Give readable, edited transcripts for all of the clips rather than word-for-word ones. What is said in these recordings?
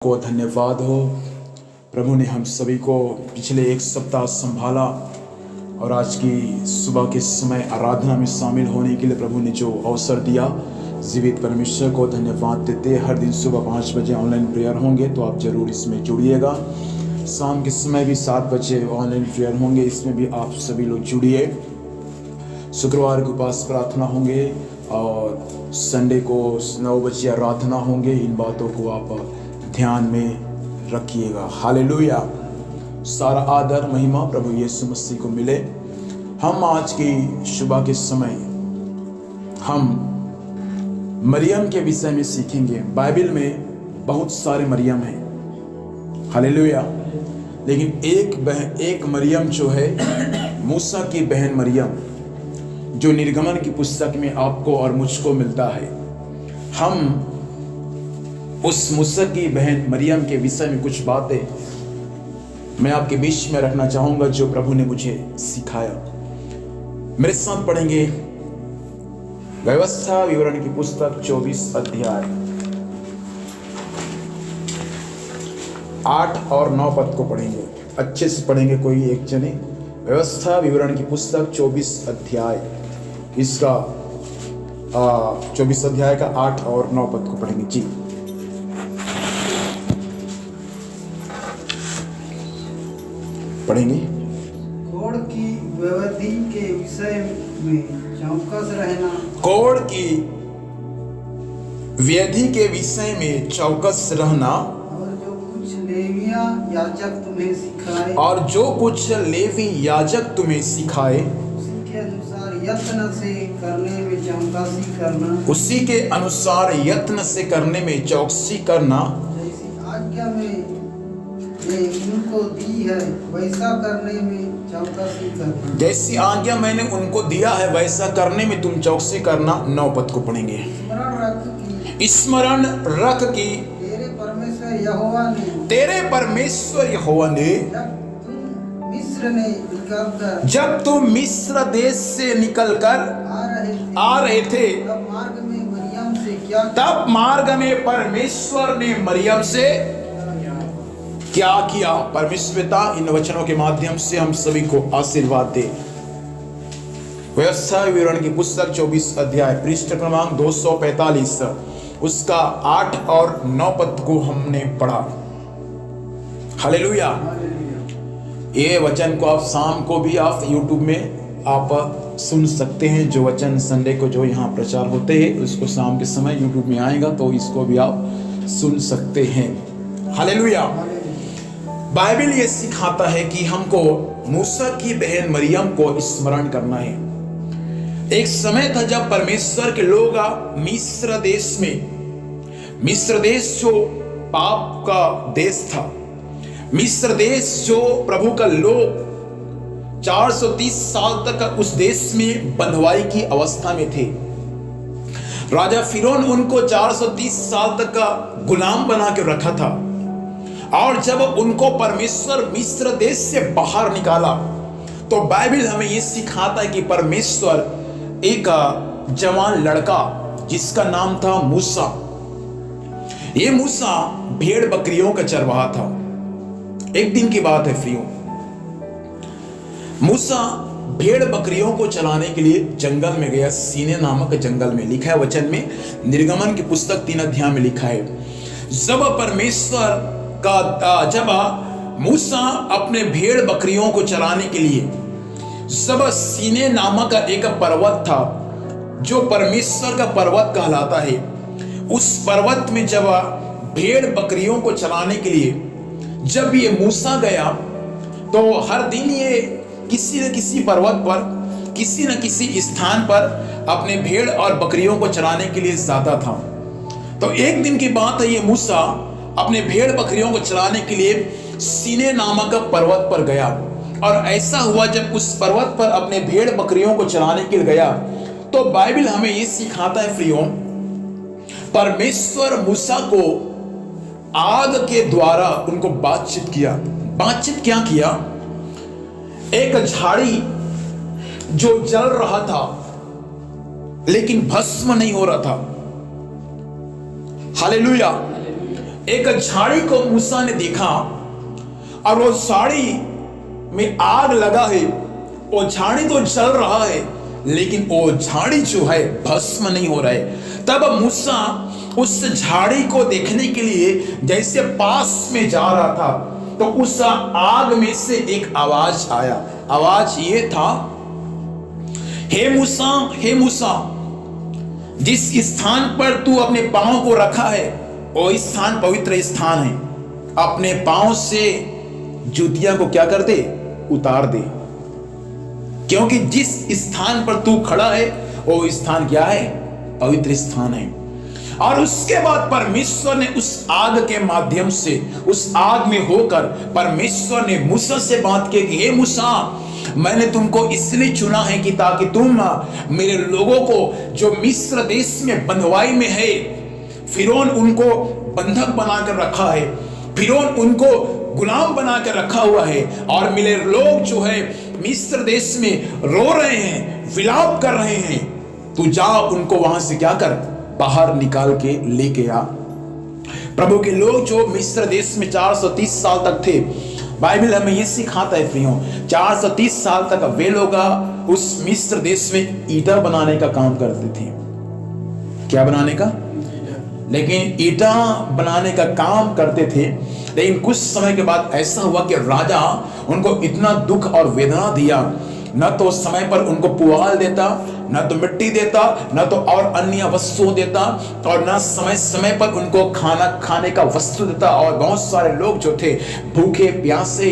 को धन्यवाद हो। प्रभु ने हम सभी को पिछले एक सप्ताह संभाला और आज की सुबह के समय आराधना में शामिल होने के लिए प्रभु ने जो अवसर दिया, जीवित परमेश्वर को धन्यवाद देते। हर दिन सुबह 5 बजे ऑनलाइन प्रेयर होंगे तो आप जरूर इसमें जुड़िएगा। शाम के समय भी 7 बजे ऑनलाइन प्रेयर होंगे, इसमें भी आप सभी लोग जुड़िए। शुक्रवार को उपास प्रार्थना होंगे और संडे को 9 बजे आराधना होंगे। इन बातों को आप ध्यान में रखिएगा। हालेलुया। सारा आदर महिमा प्रभु यीशु मसीह को मिले। हम आज की सुबह के समय हम मरियम के विषय में सीखेंगे। बाइबल में बहुत सारे मरियम हैं, हालेलुया, लेकिन एक मरियम जो है मूसा की बहन मरियम, जो निर्गमन की पुस्तक में आपको और मुझको मिलता है। हम उस मूसा की बहन मरियम के विषय में कुछ बातें मैं आपके बीच में रखना चाहूंगा जो प्रभु ने मुझे सिखाया। मेरे साथ पढ़ेंगे व्यवस्था विवरण की पुस्तक 24 अध्याय 8 और 9 पद को पढ़ेंगे। अच्छे से पढ़ेंगे कोई एक जने। व्यवस्था विवरण की पुस्तक 24 अध्याय इसका 24 अध्याय का 8 और 9 पद को पढ़ेंगे। जी पढ़ेंगे। कोढ़ की व्यवधि के विषय में चौकस रहना। कोढ़ की व्यधि के विषय में चौकस रहना। और जो कुछ लेविया याजक तुम्हें सिखाए। और जो कुछ लेवी याजक तुम्हें सिखाए उसी के अनुसार यत्न से करने में चौकसी करना। उसी के अनुसार यत्न से करने में चौकसी करना। जैसी आज्ञा में उनको दी है वैसा करने में चौकसी करना। जैसी आज्ञा मैंने उनको दिया है वैसा करने में तुम चौकसी करना। 9 पद को पढ़ेंगे। स्मरण रख कि तेरे परमेश्वर यहोवा ने जब तुम मिस्र देश से निकलकर आ रहे थे तब मार्ग में परमेश्वर ने मरियम से क्या किया। परमेश्वर पिता इन वचनों के माध्यम से हम सभी को आशीर्वाद दे। व्यवस्था विवरण की पुस्तक 24 अध्याय पृष्ठ क्रमांक 245 उसका 8 और 9 पद को हमने पढ़ा। हालेलुया। ये वचन को आप शाम को भी आप YouTube में आप सुन सकते हैं। जो वचन संडे को जो यहाँ प्रचार होते हैं उसको शाम के समय YouTube में आएगा तो इसको भी आप सुन सकते हैं। हालेलुया। बाइबल ये सिखाता है कि हमको मूसा की बहन मरियम को स्मरण करना है। एक समय था जब परमेश्वर के लोग मिस्र देश जो पाप का देश था, मिस्र देश जो प्रभु का लोग 430 साल तक उस देश में बंधुआई की अवस्था में थे। राजा फिरौन उनको 430 साल तक का गुलाम बना के रखा था। और जब उनको परमेश्वर मिस्र देश से बाहर निकाला तो बाइबल हमें यह सिखाता है कि परमेश्वर एक जवान लड़का जिसका नाम था मूसा, ये मूसा भेड़ बकरियों का चरवाहा था। एक दिन की बात है फ्रियों, मूसा भेड़ बकरियों को चलाने के लिए जंगल में गया। सीने नामक जंगल में लिखा है वचन में, निर्गमन की पुस्तक 3 अध्याय में लिखा है। जब मूसा अपने भेड़ बकरियों को चराने के लिए जब सीने नामक एक पर्वत था जो परमेश्वर का पर्वत कहलाता है, उस पर्वत में जब भेड़ बकरियों को चराने के लिए जब ये मूसा गया तो हर दिन ये किसी न किसी पर्वत पर किसी न किसी स्थान पर अपने भेड़ और बकरियों को चराने के लिए जाता था। तो एक दिन की बात है, ये मूसा अपने भेड़ बकरियों को चराने के लिए सीने नामक पर्वत पर गया। और ऐसा हुआ जब उस पर्वत पर अपने भेड़ बकरियों को चराने के लिए गया तो बाइबल हमें यह सिखाता है फ्रियों, परमेश्वर मूसा को आग के द्वारा उनको बातचीत किया। बातचीत क्या किया? एक झाड़ी जो जल रहा था लेकिन भस्म नहीं हो रहा था। हालेलुया। एक झाड़ी को मूसा ने देखा और वो झाड़ी में आग लगा है, वो झाड़ी तो जल रहा है लेकिन वो झाड़ी जो है भस्म नहीं हो रहा है। तब मूसा उस झाड़ी को देखने के लिए जैसे पास में जा रहा था तो उस आग में से एक आवाज आया। आवाज ये था, हे मूसा, हे मूसा, जिस स्थान पर तू अपने पांव को रखा है वो स्थान पवित्र स्थान है। अपने पांव से जूतियां को क्या कर दे, उतार दे, क्योंकि जिस स्थान पर तू खड़ा है वो स्थान क्या है, पवित्र स्थान है। और उसके बाद परमेश्वर ने उस आग के माध्यम से, उस आग में होकर परमेश्वर ने मूसा से बात की कि हे मूसा, मैंने तुमको इसलिए चुना है कि ताकि तुम मेरे लोगों को जो मिस्र देश में बंधुआई में है, फिरौन उनको बंधक बनाकर रखा है, फिरौन उनको गुलाम बनाकर रखा हुआ है, और मेरे लोग जो है मिस्र देश में रो रहे हैं, विलाप कर रहे हैं, तू जा उनको वहां से क्या कर, बाहर निकाल के लेके आ। प्रभु के लोग जो मिस्र देश में 430 साल तक थे, बाइबल हमें ये सिखाता है प्रियो, 430 साल तक वे लोग उस मिस्र देश में ईंटा बनाने का काम करते थे। क्या बनाने का? लेकिन ईंटा बनाने का काम करते थे, लेकिन कुछ समय के बाद ऐसा हुआ कि राजा उनको इतना दुख और वेदना दिया, न तो समय पर उनको पुआल देता, न तो मिट्टी देता, न तो और अन्य वस्तु देता, और न समय समय पर उनको खाना खाने का वस्तु देता। और बहुत सारे लोग जो थे भूखे प्यासे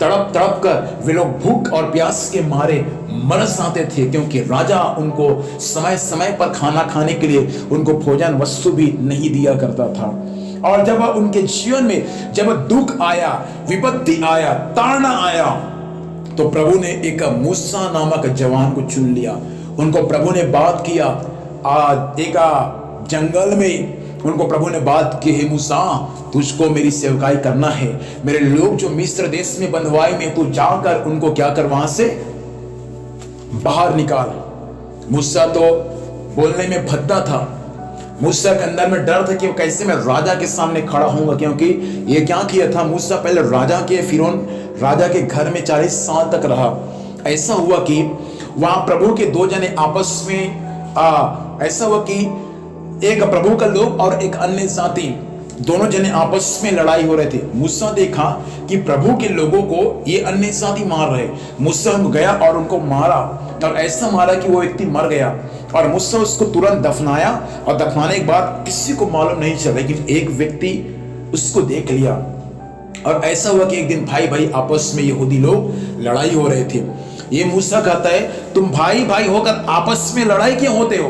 तड़प तड़प कर वे लोग भूख और प्यास के मारे मर जाते थे, क्योंकि राजा उनको समय समय पर खाना खाने के लिए उनको भोजन वस्तु भी नहीं दिया करता था। और जब उनके जीवन में जब दुख आया, विपत्ति आया, ताड़ना आया, तो प्रभु ने एक मूसा नामक जवान को चुन लिया। उनको प्रभु ने बात किया, एक जंगल में उनको प्रभु ने बात की, हे मूसा, तुझको मेरी सेवकाई करना है, मेरे लोग जो मिस्र देश में बंधुआई में, तू जाकर उनको क्या कर, वहां से बाहर निकाल। मूसा तो बोलने में भद्दा था, मूसा के अंदर में डर था कि कैसे मैं राजा के सामने खड़ा होऊंगा, क्योंकि ये क्या किया था, मूसा पहले राजा के, फिरौन राजा के घर में 40 साल तक रहा। ऐसा हुआ कि वहां प्रभु के दो जने आपस में ऐसा हुआ कि एक प्रभु का लोग और एक अन्य जाति, दोनों जने आपस में लड़ाई हो रहे थे। मूसा देखा कि प्रभु के लोगों को ये अन्य जाति मार रहे। मूसा गया और उनको मारा, और ऐसा मारा कि वो व्यक्ति मर गया, और मूसा उसको तुरंत दफनाया। और दफनाने के बाद किसी को मालूम नहीं चला, लेकिन एक व्यक्ति उसको देख लिया। और ऐसा हुआ कि एक दिन भाई भाई आपस में यहूदी लोग लड़ाई हो रहे थे। ये मूसा कहता है, तुम भाई भाई होकर आपस में लड़ाई क्यों होते हो?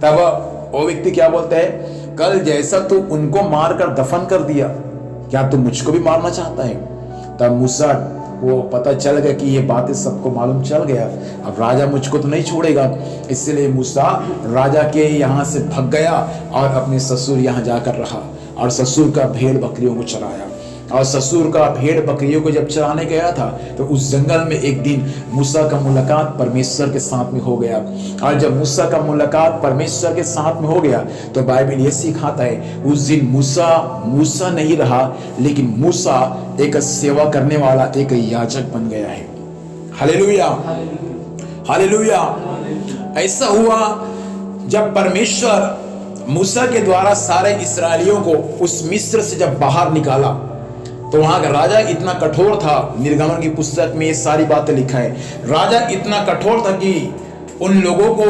तब वो व्यक्ति क्या बोलता है, कल जैसा तू उनको मारकर दफन कर दिया, क्या तू मुझको भी मारना चाहता है? तब मूसा वो पता चल गया कि ये बातें सबको मालूम चल गया, अब राजा मुझको तो नहीं छोड़ेगा। इसलिए मूसा राजा के यहाँ से भाग गया और अपने ससुर यहाँ जाकर रहा, और ससुर का भेड़ बकरियों को चराया। और ससुर का भेड़ बकरियों को जब चराने गया था तो उस जंगल में एक दिन मूसा का मुलाकात परमेश्वर के साथ में हो गया। और जब मूसा का मुलाकात परमेश्वर के साथ में हो गया तो बाइबल ये सिखाता है, उस दिन मूसा नहीं रहा, लेकिन मूसा एक सेवा करने वाला एक याजक बन गया है। Hallelujah, hallelujah. ऐसा हुआ जब परमेश्वर मूसा के द्वारा सारे इस्राएलियों को उस मिस्र से जब बाहर निकाला, तो वहां का राजा इतना कठोर था। निर्गमन की पुस्तक में ये सारी बातें लिखा है। राजा इतना कठोर था कि उन लोगों को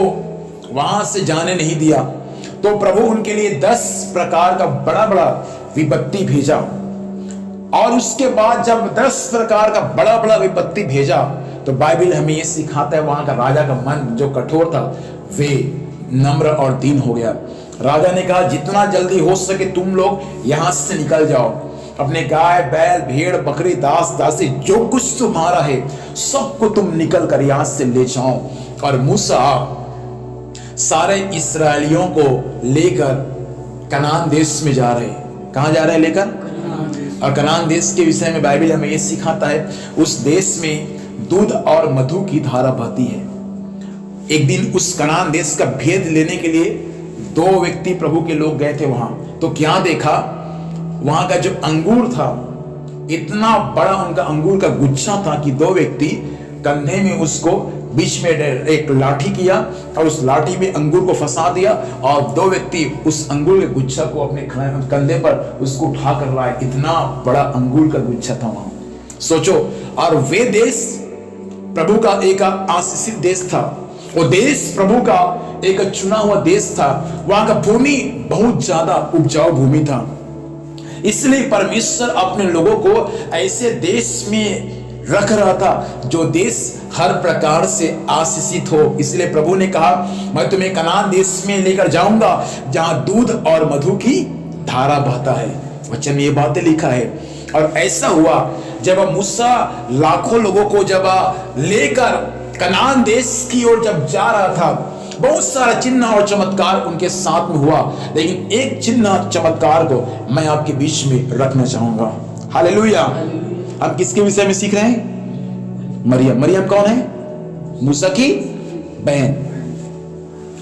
वहां से जाने नहीं दिया। तो प्रभु उनके लिए 10 प्रकार का बड़ा बड़ा विपत्ति भेजा। और उसके बाद जब 10 प्रकार का बड़ा बड़ा विपत्ति भेजा तो बाइबल हमें ये सिखाता है, वहां का राजा का मन जो कठोर था वे नम्र और दीन हो गया। राजा ने कहा, जितना जल्दी हो सके तुम लोग यहां से निकल जाओ, अपने गाय बैल भेड़ बकरी दास दासी जो कुछ तुम्हारा है सबको तुम निकल कर यहां से ले जाओ। और मूसा सारे इस्राएलियों को लेकर कनान देश में जा रहे। कहां जा रहे हैं? लेकर। और कनान देश के विषय में बाइबल हमें यह सिखाता है, उस देश में दूध और मधु की धारा बहती है। एक दिन उस कनान देश का भेद लेने के लिए 2 व्यक्ति प्रभु के लोग गए थे वहां। तो क्या देखा वहां का जो अंगूर था, इतना बड़ा उनका अंगूर का गुच्छा था कि दो व्यक्ति कंधे में उसको बीच में एक लाठी किया और उस लाठी में अंगूर को फंसा दिया और दो व्यक्ति उस अंगूर के गुच्छा को अपने कंधे पर उसको उठा कर लाए। इतना बड़ा अंगूर का गुच्छा था वहां, सोचो। और वे देश प्रभु का एक आशीषित देश था, वो देश प्रभु का एक चुना हुआ देश था। वहां का भूमि बहुत ज्यादा उपजाऊ भूमि था, इसलिए परमेश्वर अपने लोगों को ऐसे देश में रख रहा था जो देश हर प्रकार से आशीषित हो। इसलिए प्रभु ने कहा, मैं तुम्हें कनान देश में लेकर जाऊंगा जहां दूध और मधु की धारा बहता है। वचन में ये बातें लिखा है। और ऐसा हुआ जब मूसा लाखों लोगों को जब लेकर कनान देश की ओर जब जा रहा था, बहुत सारा चिन्ह और चमत्कार उनके साथ में हुआ, लेकिन एक चिन्ह चमत्कार को मैं आपके बीच में रखना चाहूंगा। हालेलुया। हम किसके विषय में सीख रहे हैं? मरियम। मरियम कौन है? मूसा की बहन।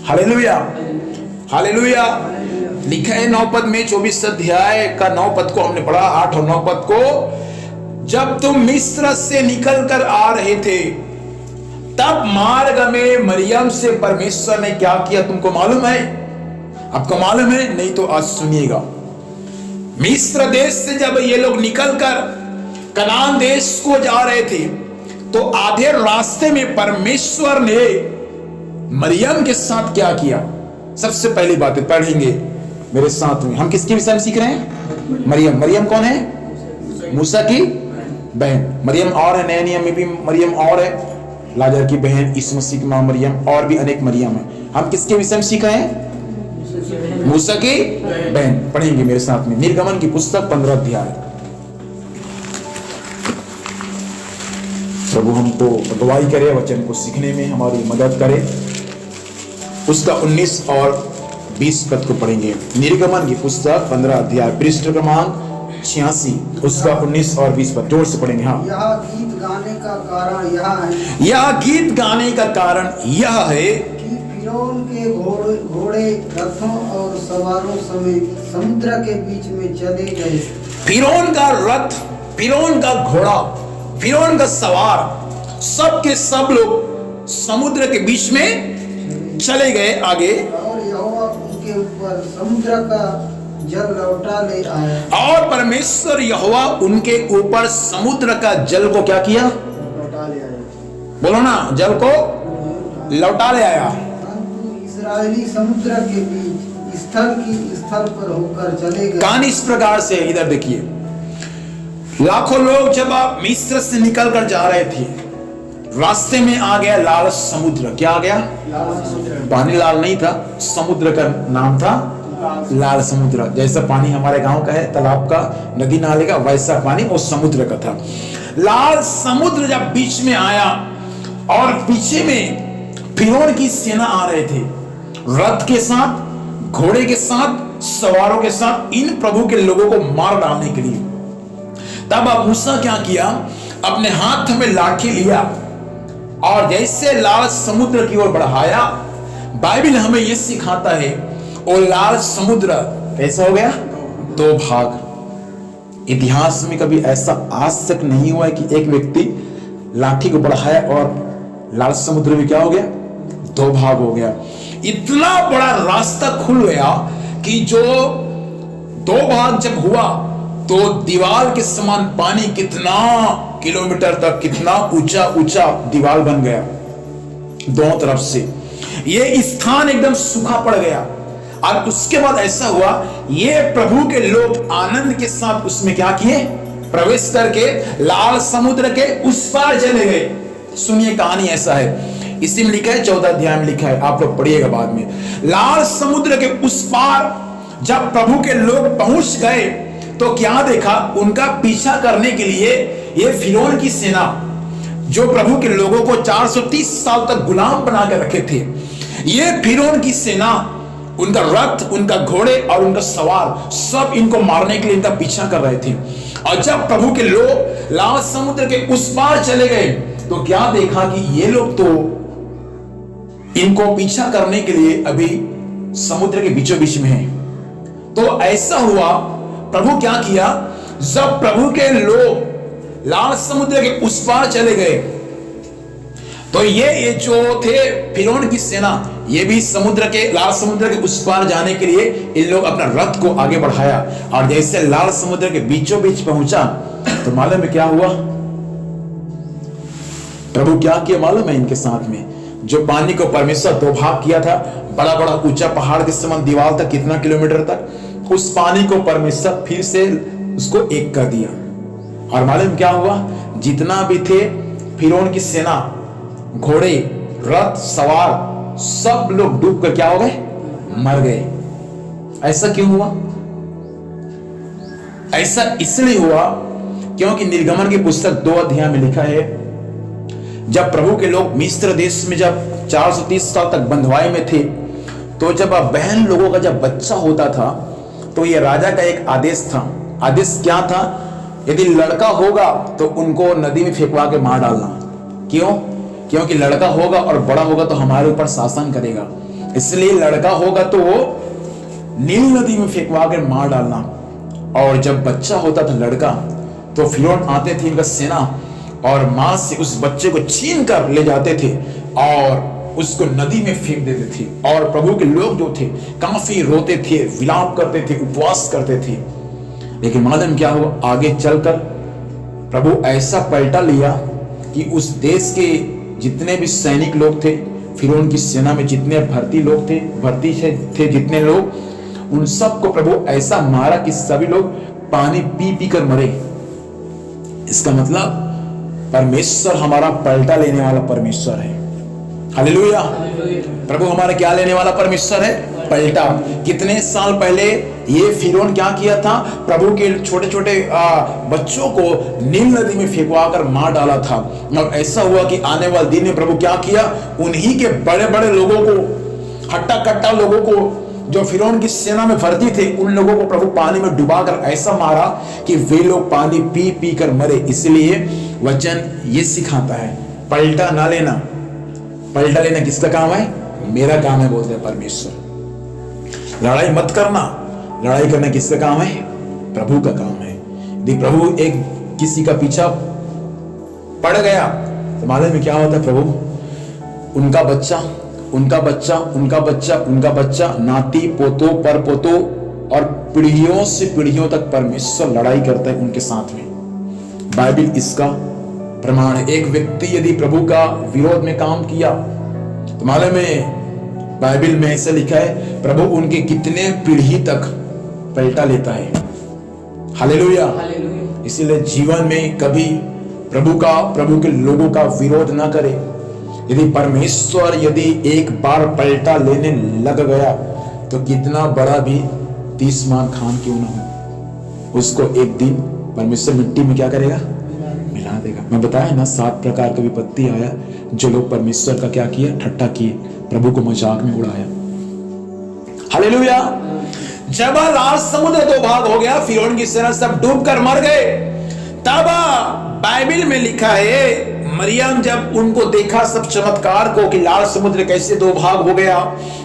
Hallelujah, hallelujah. लिखा है 9 पद में, 24 अध्याय का 9 पद को हमने पढ़ा, 8 और 9 पद को। जब तुम मिस्र से निकल कर आ रहे थे तब मार्ग में मरियम से परमेश्वर ने क्या किया, तुमको मालूम है? आपको मालूम है? नहीं तो आज सुनिएगा। मिस्र देश से जब ये लोग निकलकर कनान देश को जा रहे थे तो आधे रास्ते में परमेश्वर ने मरियम के साथ क्या किया? सबसे पहली बात पढ़ेंगे मेरे साथ में। हम किसके विषय में सीख रहे हैं? मरियम। मरियम कौन है? मूसा की बहन। मरियम और है, नए नियम में भी मरियम और है, लाजर की बहन, यीशु मसीह की मां मरियम, और भी अनेक मरियम है। हम किसके विषय में सीख रहे हैं? मूसा की बहन। पढ़ेंगे मेरे साथ में निर्गमन की पुस्तक 15 अध्याय। प्रभु हमको अगुवाई करे, वचन को सीखने में हमारी मदद करे। उसका 19 और 20 पद को पढ़ेंगे। निर्गमन की पुस्तक 15 अध्याय, पृष्ठ क्रमांक 86, उसका 19 और 20 पद जोर से पढ़ेंगे। हाँ। यह गीत गाने का कारण यह है, यह गीत गाने का कारण यह है कि फिरौन के घोड़े रथों और सवारों समेत समुद्र के बीच में चले गए। फिरौन का रथ, फिरौन का घोड़ा, फिरौन का सवार, सब के सब लोग समुद्र के बीच में चले गए। आगे, और यहोवा उनके ऊपर समुद्र का जल लौटा ले आया। और परमेश्वर यहोवा उनके ऊपर समुद्र का जल को क्या किया? लौटा ले आया। बोलो ना, जल को लौटा ले आया। परंतु इस्राएली समुद्र के बीच स्थल की स्थल पर होकर चले गए। कहानी इस प्रकार से, इधर देखिए, लाखों लोग जब मिस्र से निकल कर जा रहे थे, रास्ते में आ गया लाल समुद्र। क्या आ गया? पानी लाल नहीं था, समुद्र का नाम था लाल समुद्र। जैसा पानी हमारे गांव का है, तालाब का, नदी नाले का, वैसा पानी उस समुद्र का था। लाल समुद्र जब बीच में आया और पीछे में फिरौन की सेना आ रहे थे, रथ के साथ, घोड़े के साथ, सवारों के साथ, इन प्रभु के लोगों को मार डालने के लिए। तब अब मूसा क्या किया? अपने हाथ में लाठी लिया और जैसे लाल समुद्र की ओर बढ़ाया। बाइबल हमें यह सिखाता है, और लाल समुद्र कैसा हो गया? 2 भाग। इतिहास में कभी ऐसा आज तक नहीं हुआ है कि एक व्यक्ति लाठी को बढ़ाया और लाल समुद्र में क्या हो गया? 2 भाग हो गया। इतना बड़ा रास्ता खुल गया कि जो 2 भाग जब हुआ तो दीवार के समान पानी कितना किलोमीटर तक, कितना ऊंचा ऊंचा दीवार बन गया दोनों तरफ से। ये स्थान एकदम सूखा पड़ गया। और उसके बाद ऐसा हुआ, ये प्रभु के लोग आनंद के साथ उसमें क्या किए? प्रवेश करके लाल समुद्र के उस पार चले गए। सुनिए, कहानी ऐसा है, इसी में लिखा है, 14 अध्याय में लिखा है, आप लोग पढ़िएगा बाद में। लाल समुद्र के उस पार जब प्रभु के लोग पहुंच गए तो क्या देखा? उनका पीछा करने के लिए ये फिरौन की सेना, जो प्रभु के लोगों को 430 साल तक गुलाम बना कर रखे थे, ये फिरौन की सेना, उनका रथ, उनका घोड़े और उनका सवार, सब इनको मारने के लिए इनका पीछा कर रहे थे। और जब प्रभु के लोग लाल समुद्र के उस पार चले गए तो क्या देखा कि ये लोग तो इनको पीछा करने के लिए अभी समुद्र के बीचों बीच में है। तो ऐसा हुआ, प्रभु क्या किया, जब प्रभु के लोग लाल समुद्र के उस पार चले गए तो ये जो थे फिरौन की सेना, ये भी लाल समुद्र के उस पार जाने के लिए इन लोग अपना रथ को आगे बढ़ाया। और जैसे लाल समुद्र के बीचों बीच पहुंचा तो मालूम है क्या हुआ, प्रभु क्या किया मालूम है इनके साथ में, जो पानी को परमेश्वर दो भाग किया था, बड़ा बड़ा ऊंचा पहाड़ के समान दीवार तक, कितना किलोमीटर तक, उस पानी को परमेश्वर फिर से उसको एक कर दिया। और मालूम क्या हुआ, जितना भी थे फिरौन की सेना, घोड़े, रथ सवार, सब लोग डूब कर क्या हो गए, मर गए। ऐसा क्यों हुआ? ऐसा इसलिए हुआ क्योंकि निर्गमन की पुस्तक 2 अध्याय में लिखा है, जब प्रभु के लोग मिस्र देश में जब 430 साल तक बंधुआई में थे, तो जब बहन लोगों का जब बच्चा होता था तो ये राजा का एक आदेश था। आदेश क्या था, यदि लड़का होगा तो उनको नदी में फेंकवा के मार डालना। क्यों? क्योंकि लड़का होगा और बड़ा होगा तो हमारे ऊपर शासन करेगा, इसलिए लड़का होगा तो वो नील नदी में फेंकवा कर मार डालना। और जब बच्चा होता था लड़का, तो फिरौन आते थे इनका सेना और मां से उस बच्चे को छीन कर ले जाते थे और उसको नदी में फेंक देते थे। और प्रभु के लोग जो थे काफी रोते थे, विलाप करते थे, उपवास करते थे। लेकिन मालूम क्या हुआ, आगे चलकर प्रभु ऐसा पलटा लिया कि उस देश के जितने भी सैनिक लोग थे, फिरौन की सेना में जितने भर्ती थे जितने लोग, उन सबको प्रभु ऐसा मारा कि सभी लोग पानी पी पी कर मरे। इसका मतलब परमेश्वर हमारा पलटा लेने वाला परमेश्वर है। हालेलुया। प्रभु हमारा क्या लेने वाला परमेश्वर है? पलटा। कितने साल पहले ये फिरौन क्या किया था, प्रभु के छोटे छोटे बच्चों को नील नदी में फेंकवा कर मार डाला था। और ऐसा हुआ कि आने वाले दिन में प्रभु क्या किया, उन्हीं के बड़े बड़े लोगों को, हट्टा कट्टा लोगों को, जो फिरौन की सेना में भर्ती थे, उन लोगों को प्रभु पानी में डुबाकर ऐसा मारा कि वे लोग पानी पी पी कर मरे। इसलिए वचन ये सिखाता है, पलटा ना लेना। पलटा लेना किसका काम है? मेरा काम है, बोलते हैं परमेश्वर। लड़ाई मत करना। लड़ाई करना किसका काम है? प्रभु का काम है। यदि प्रभु एक किसी का पीछा पड़ गया तो मालूम में क्या होता है, प्रभु उनका बच्चा, उनका बच्चा, उनका बच्चा, उनका बच्चा, नाती पोतो पर पोतो और पीढ़ियों से पीढ़ियों तक परमेश्वर लड़ाई करता है उनके साथ में। बाइबल इसका प्रमाण है। एक व्यक्ति यदि प्रभु का विरोध में काम किया तो मालूम है बाइबल में ऐसा लिखा है, प्रभु उनके कितने पीढ़ी तक पलटा लेता है। हालेलुया। इसीलिए जीवन में कभी प्रभु के लोगों का विरोध ना करे। यदि परमेश्वर एक बार पलटा लेने लग गया तो कितना बड़ा भी 30 मान खान क्यों ना हो, उसको एक दिन परमेश्वर मिट्टी में क्या करेगा? मिला देगा। मैं बताया ना 7 प्रकार का विपत्ति आया, जो लोग परमेश्वर का क्या किया? ठट्ठा किए, प्रभु को मजाक में उड़ाया। हालेलुया। जब लाल समुद्र 2 भाग हो गया, फिरौन की सेना सब डूब कर मर गए, तब बाइबल में लिखा है मरियम जब उनको देखा सब चमत्कार को कि लाल समुद्र कैसे 2 भाग हो गया,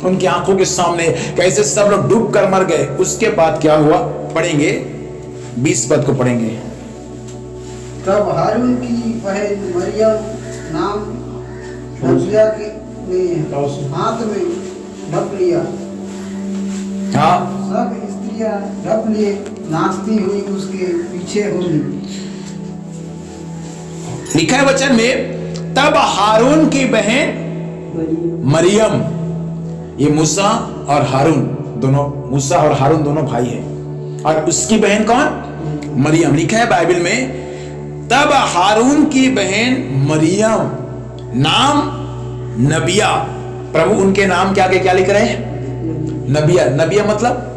उनकी आंखों के सामने कैसे सब लोग डूब कर मर गए, उसके बाद क्या हुआ पढ़ेंगे, 20 पद को पढ़ेंगे। तब हारून की बहन मरियम नाम नबिया के हाथ में ढप लिया। हाँ, सब स्त्रियां ढप लिए नाचती हुई उसके पीछे होगी। लिखा है वचन में, तब हारून की बहन मरियम, ये मूसा और हारून दोनों भाई हैं, और उसकी बहन कौन? मरियम। लिखा है बाइबल में, तब हारून की बहन मरियम नाम नबिया। प्रभु उनके नाम क्या लिख रहे हैं? नबिया। नबिया मतलब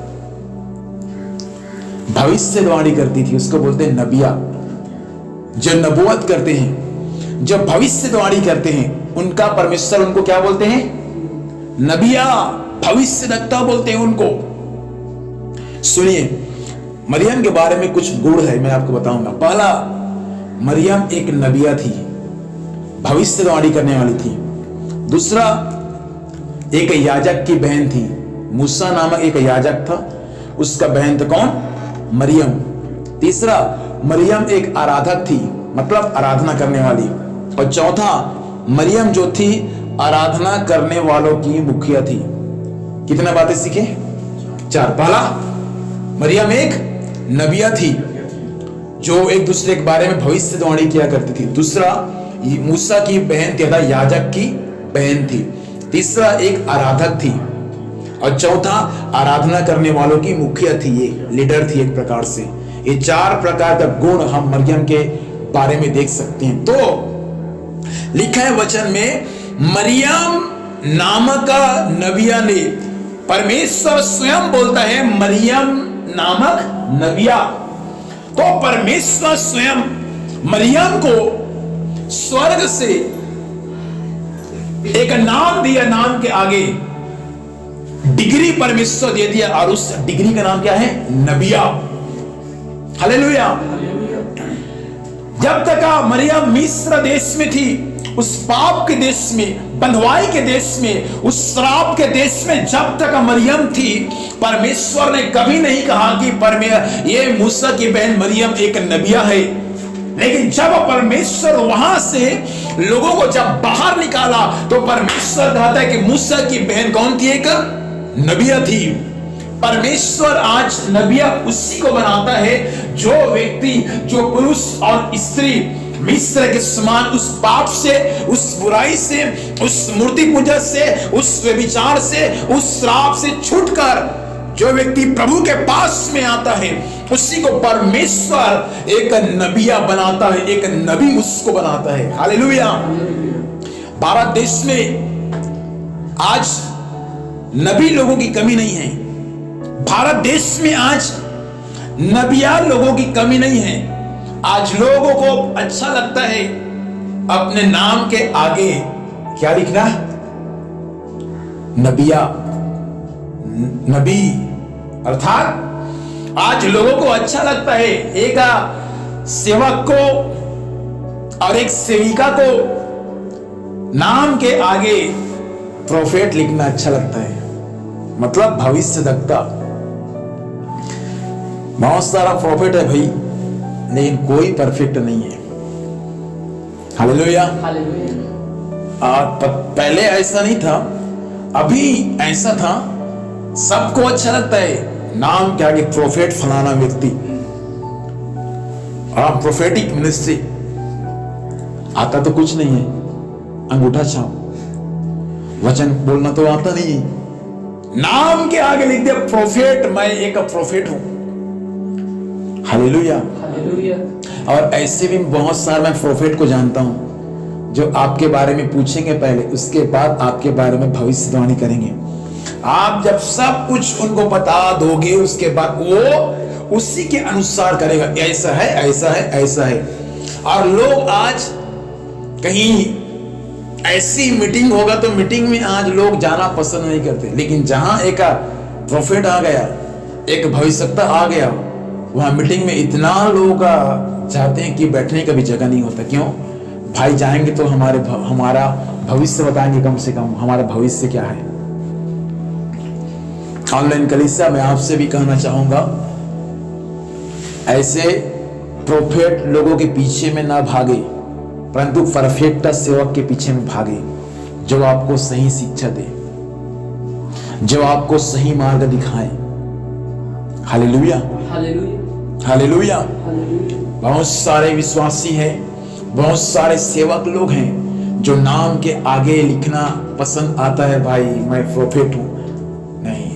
भविष्यवाणी करती थी, उसको बोलते हैं नबिया। जो नबूवत करते हैं, जो भविष्यवाणी करते हैं, उनका परमेश्वर उनको क्या बोलते हैं? नबिया, भविष्यवक्ता बोलते हैं उनको। सुनिए, मरियम के बारे में कुछ गुण है, मैं आपको बताऊंगा। पहला, मरियम एक नबिया थी, भविष्यवाणी करने वाली थी। दूसरा, एक याजक की बहन थी। मूसा नामक एक याजक था, उसका बहन था कौन? मरियम। तीसरा, मरियम एक आराधक थी, मतलब आराधना करने वाली। और चौथा, मरियम जो थी आराधना करने वालों की मुखिया थी। कितना बातें सीखे? 4। पहला, मरियम एक नबिया थी जो एक दूसरे के बारे में भविष्यवाणी किया करती थी। दूसरा, मूसा की बहन थी, याजक की बहन थी। तीसरा, एक आराधक थी। और चौथा, आराधना करने वालों की मुखिया थी, ये लीडर थी एक प्रकार से। ये 4 प्रकार का गुण हम मरियम के बारे में देख सकते हैं। तो लिखा है वचन में, मरियम नामक नबिया ने, परमेश्वर स्वयं बोलता है मरियम नामक नबिया। तो परमेश्वर स्वयं मरियम को स्वर्ग से एक नाम दिया, नाम के आगे डिग्री परमेश्वर दे दिया, और उस डिग्री का नाम क्या है? नबिया। हालेलुया। जब तक मरियम मिस्र देश में थी, उस पाप के देश में, बंधुआई के देश में, उस श्राप के देश में जब तक मरियम थी, परमेश्वर ने कभी नहीं कहा कि ये मूसा की बहन मरियम एक नबिया है। लेकिन जब परमेश्वर वहां से लोगों को जब बाहर निकाला, तो परमेश्वर कहता है कि मूसा की बहन कौन थी? एक नबिया थी। परमेश्वर आज नबिया उसी को बनाता है जो व्यक्ति, जो पुरुष और स्त्री मिस्र के समान उस पाप से, उस बुराई से, उस मूर्ति पूजा से, उस व्यभिचार से, उस श्राप से छूटकर जो व्यक्ति प्रभु के पास में आता है, उसी को परमेश्वर एक नबिया बनाता है, एक नबी उसको बनाता है। हालेलुया। भारत देश में आज नबी लोगों की कमी नहीं है। भारत देश में आज नबिया लोगों की कमी नहीं है। आज लोगों को अच्छा लगता है अपने नाम के आगे क्या लिखना? नबिया, नबी। अर्थात आज लोगों को अच्छा लगता है एक सेवक को और एक सेविका को नाम के आगे प्रोफेट लिखना अच्छा लगता है, मतलब भविष्यवक्ता। बहुत सारा प्रोफेट है भाई, लेकिन कोई परफेक्ट नहीं है। हालेलुया। पहले ऐसा नहीं था, अभी ऐसा था। सबको अच्छा लगता है नाम के आगे प्रोफेट फलाना व्यक्ति, और प्रोफेटिक मिनिस्ट्री। आता तो कुछ नहीं है, अंगूठा छाप, वचन बोलना तो आता नहीं है, नाम के आगे लिख दिया प्रोफेट, मैं एक प्रोफेट हूं। हालेलुया। और ऐसे भी बहुत सारे मैं प्रोफेट को जानता हूं जो आपके बारे में पूछेंगे पहले, उसके बाद आपके बारे में भविष्यवाणी करेंगे। आप जब सब कुछ उनको बता दोगे, उसके बाद वो उसी के अनुसार करेगा, ऐसा है, ऐसा है, ऐसा है। और लोग आज कहीं ऐसी मीटिंग होगा तो मीटिंग में आज लोग जाना पसंद नहीं करते, लेकिन जहां एक प्रोफेट आ गया, एक भविष्यवक्ता आ गया, वहां मीटिंग में इतना लोग चाहते हैं कि बैठने का भी जगह नहीं होता। क्यों? भाई जाएंगे तो हमारा भविष्य बताएंगे, कम से कम हमारा भविष्य क्या है। ऑनलाइन कलीसिया मैं आपसे भी कहना चाहूंगा, ऐसे प्रोफेट लोगों के पीछे में ना भागे, परंतु परफेक्ट सेवक के पीछे में भागे, जो आपको सही शिक्षा दे, जो आपको सही मार्ग दिखाए। Hallelujah, hallelujah. बहुत सारे विश्वासी हैं, बहुत सारे सेवक लोग हैं जो नाम के आगे लिखना पसंद आता है, भाई मैं प्रोफेट हूं। नहीं,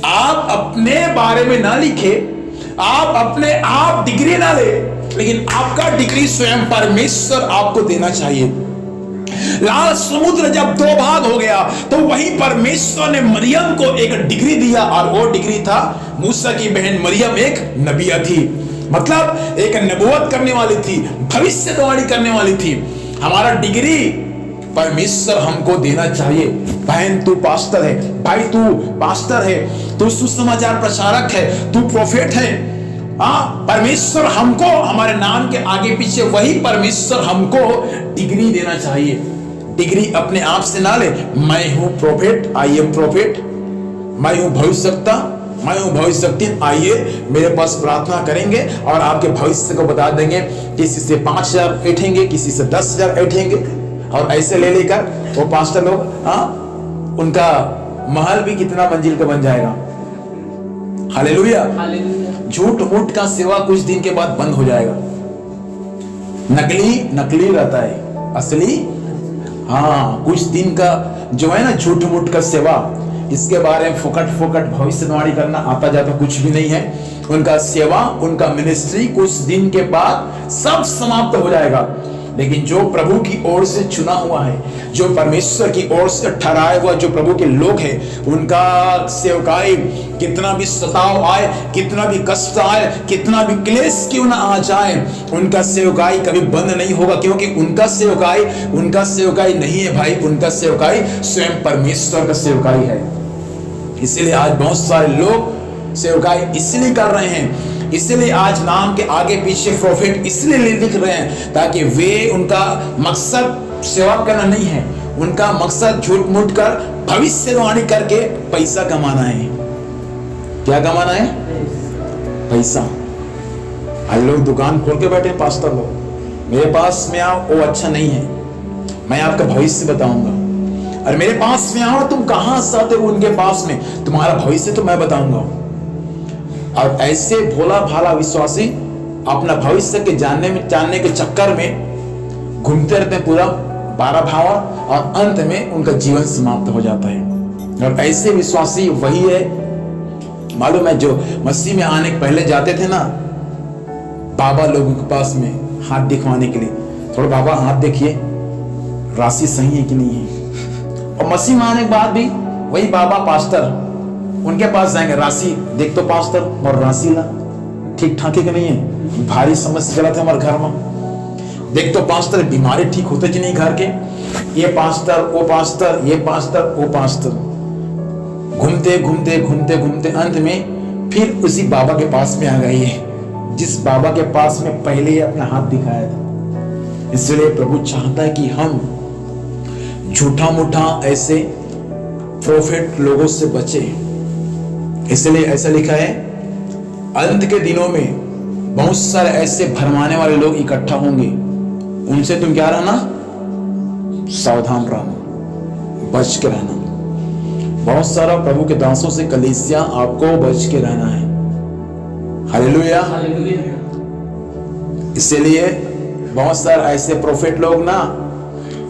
आप अपने बारे में ना लिखे, आप अपने आप डिग्री ना ले, लेकिन आपका डिग्री स्वयं परमेश्वर आपको देना चाहिए। लाल समुद्र जब 2 भाग हो गया तो वही परमेश्वर ने मरियम को एक डिग्री दिया, और वो डिग्री था मूसा की बहन मरियम एक नबिया थी, मतलब एक नबूवत करने वाली थी, भविष्यवाणी करने वाली थी। हमारा डिग्री परमेश्वर हमको देना चाहिए। बहन तू पास्टर है, भाई तू पास्टर है, तू सुसमाचार प्रचारक है, तू प्रोफेट है। परमेश्वर हमको हमारे नाम के आगे पीछे वही परमेश्वर हमको डिग्री देना चाहिए। डिग्री अपने आप से ना ले, मैं हूं प्रोफेट, आई एम प्रोफेट, मैं हूं भविष्यवक्ता, मैं हूं भविष्यवक्ता, आइए मेरे पास प्रार्थना करेंगे और आपके भविष्य को बता देंगे। किसी से 5,000 ऐंठेंगे, किसी से 10,000 ऐंठेंगे, और ऐसे ले लेकर वो पास्टर लोग उनका महल भी कितना मंजिल का बन जाएगा। हालेलुया। झूठ मूठ का सेवा कुछ दिन के बाद बंद हो जाएगा। नकली रहता है, असली हाँ कुछ दिन का जो है ना झूठ मूठ का सेवा, इसके बारे में फोकट भविष्यवाणी करना आता जाता कुछ भी नहीं है। उनका सेवा, उनका मिनिस्ट्री कुछ दिन के बाद सब समाप्त हो जाएगा। लेकिन जो प्रभु की ओर से चुना हुआ है, जो परमेश्वर की ओर से ठहराए हुआ जो प्रभु के लोग हैं, उनका सेवकाई कितना भी सताव आए, कितना भी कष्ट आए, कितना भी क्लेश क्यों ना आ जाए, उनका सेवकाई कभी बंद नहीं होगा। क्योंकि उनका सेवकाई नहीं है भाई, उनका सेवकाई स्वयं परमेश्वर का सेवकाई है। इसीलिए आज बहुत सारे लोग सेवकाई इसलिए कर रहे हैं, इसलिए आज नाम के आगे पीछे प्रोफेट इसलिए लिख रहे हैं ताकि वे, उनका मकसद सेवा करना नहीं है, उनका मकसद झूठ मूठ कर भविष्यवाणी करके पैसा कमाना है। क्या कमाना है? पैसा। आज लोग दुकान खोल के बैठे, पास्टर लोग मेरे पास में आओ, वो अच्छा नहीं है, मैं आपका भविष्य बताऊंगा। और मेरे पास में आओ, तुम कहां से आते हो उनके पास में, तुम्हारा भविष्य तो मैं बताऊंगा। और ऐसे भोला भाला विश्वासी अपना भविष्य के जानने के चक्कर में घूमते रहते हैं पूरा 12 भावा, और अंत में उनका जीवन समाप्त हो जाता है। और ऐसे विश्वासी वही है, मालूम है, जो मसीह में आने के पहले जाते थे ना बाबा लोगों के पास में हाथ दिखवाने के लिए, थोड़ा बाबा हाथ देखिए राशि सही है कि नहीं है। और मसीह में आने के बाद भी वही बाबा पास्टर उनके पास जाएंगे, राशि देख तो पास्टर, और राशि ला ठीक ठाक है कि नहीं है, भारी समस्या चला था हमारे घर में, देख तो पास्टर बीमारी ठीक होते कि नहीं घर के, ये पास्टर वो पास्टर, ये पास्टर वो पास्टर, घूमते अंत में फिर उसी बाबा के पास में आ गई है जिस बाबा के पास में पहले ही अपना हाथ दिखाया था। इसलिए प्रभु चाहता है कि हम झूठा मूठा ऐसे प्रोफेट लोगों से बचे। इसलिए ऐसा लिखा है, अंत के दिनों में बहुत सारे ऐसे भरमाने वाले लोग इकट्ठा होंगे, उनसे तुम क्या रहना? सावधान रहना, बच के रहना। बहुत सारा प्रभु के दासों से कलीसिया आपको बच के रहना है। हालेलुया। इसलिए बहुत सारे ऐसे प्रोफेट लोग ना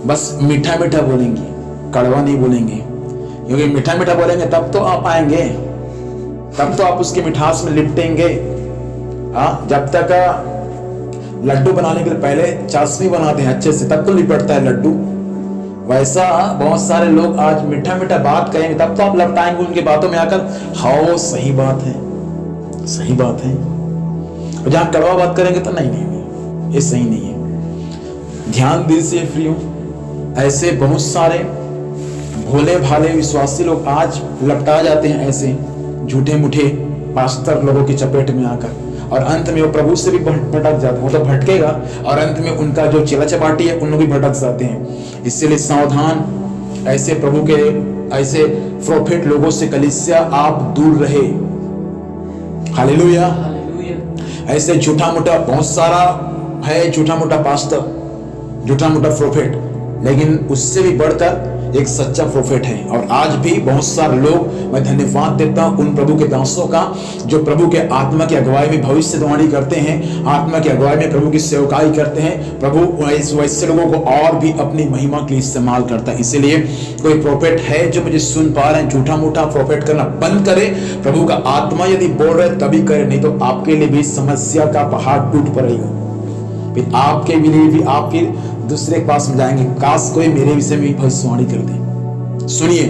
बस मीठा मीठा बोलेंगे, कड़वा नहीं बोलेंगे। क्योंकि मीठा मीठा बोलेंगे तब तो आप आएंगे, तब तो आप उसकी मिठास में लिपटेंगे। जब तक लड्डू बनाने के लिए पहले चाशनी बनाते हैं अच्छे से, तब तो लिपटता है लड्डू। वैसा बहुत सारे लोग आज मीठा मीठा बात करेंगे तब तो आप लपटाएंगे उनकी बातों में आकर, हाँ सही बात है, सही बात है। और जहां कड़वा बात करेंगे तो नहीं, ये सही नहीं है। ध्यान दिल से फ्री हो। ऐसे बहुत सारे भोले भाले विश्वासी लोग आज लपटा जाते हैं ऐसे झूठे मूठे पास्टर लोगों की चपेट में आकर, और अंत में वो प्रभु से भी भटक जाते हैं। वो तो भटकेगा और अंत में उनका जो चेला चपाटी है उन लोग भी भटक जाते हैं। इसलिए सावधान, ऐसे प्रभु के ऐसे प्रोफेट लोगों से कलीसिया आप दूर रहे। हालेलुया। ऐसे झूठा मूठा बहुत सारा है, झूठा मूठा पास्टर, झूठा मूठा प्रोफेट, लेकिन उससे भी बढ़कर एक सच्चा प्रोफेट है। और आज भी बहुत सारे लोग, मैं धन्यवाद देता हूं उन प्रभु के दासों का जो प्रभु के आत्मा की अगुवाई में भविष्यवाणी करते हैं, आत्मा की अगुवाई में प्रभु की सेवकाई करते हैं। प्रभु वैसे लोगों को और भी अपनी महिमा के लिए इस्तेमाल करता है। इसीलिए कोई प्रोफेट है जो मुझे सुन पा रहे हैं, झूठा मूठा प्रोफेट करना बंद करे। प्रभु का आत्मा यदि बोल रहे तभी करे, नहीं तो आपके लिए भी समस्या का पहाड़ टूट पड़ेगा। फिर आपके लिए भी आप फिर दूसरे के पास में जाएंगे, काश कोई मेरे विषय में भविष्यवाणी कर दे। सुनिए,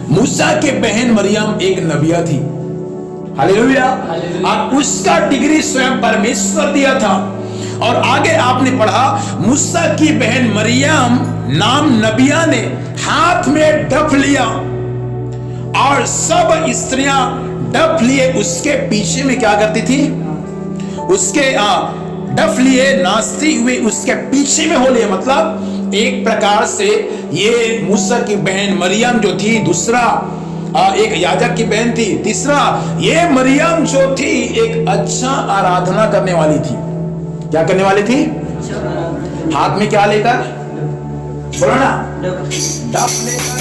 मूसा के बहन मरियम एक नबिया थी। हालेलुया। और उसका डिग्री स्वयं परमेश्वर दिया था। और आगे आपने पढ़ा, मूसा की बहन मरियम नाम नबिया ने हाथ में डफ लिया और सब स्त्रियां डफ लिए उसके पीछे में क्या करती थी? उसके डफ लिए नाचती हुए उसके पीछे में हो लिए। मतलब एक प्रकार से ये मूसा की बहन मरियम जो थी, दूसरा एक याजक की बहन थी। तीसरा, ये मरियम जो थी एक अच्छा आराधना करने वाली थी। क्या करने वाली थी? हाथ में क्या लेकर? बोलो ना, डफ लेकर,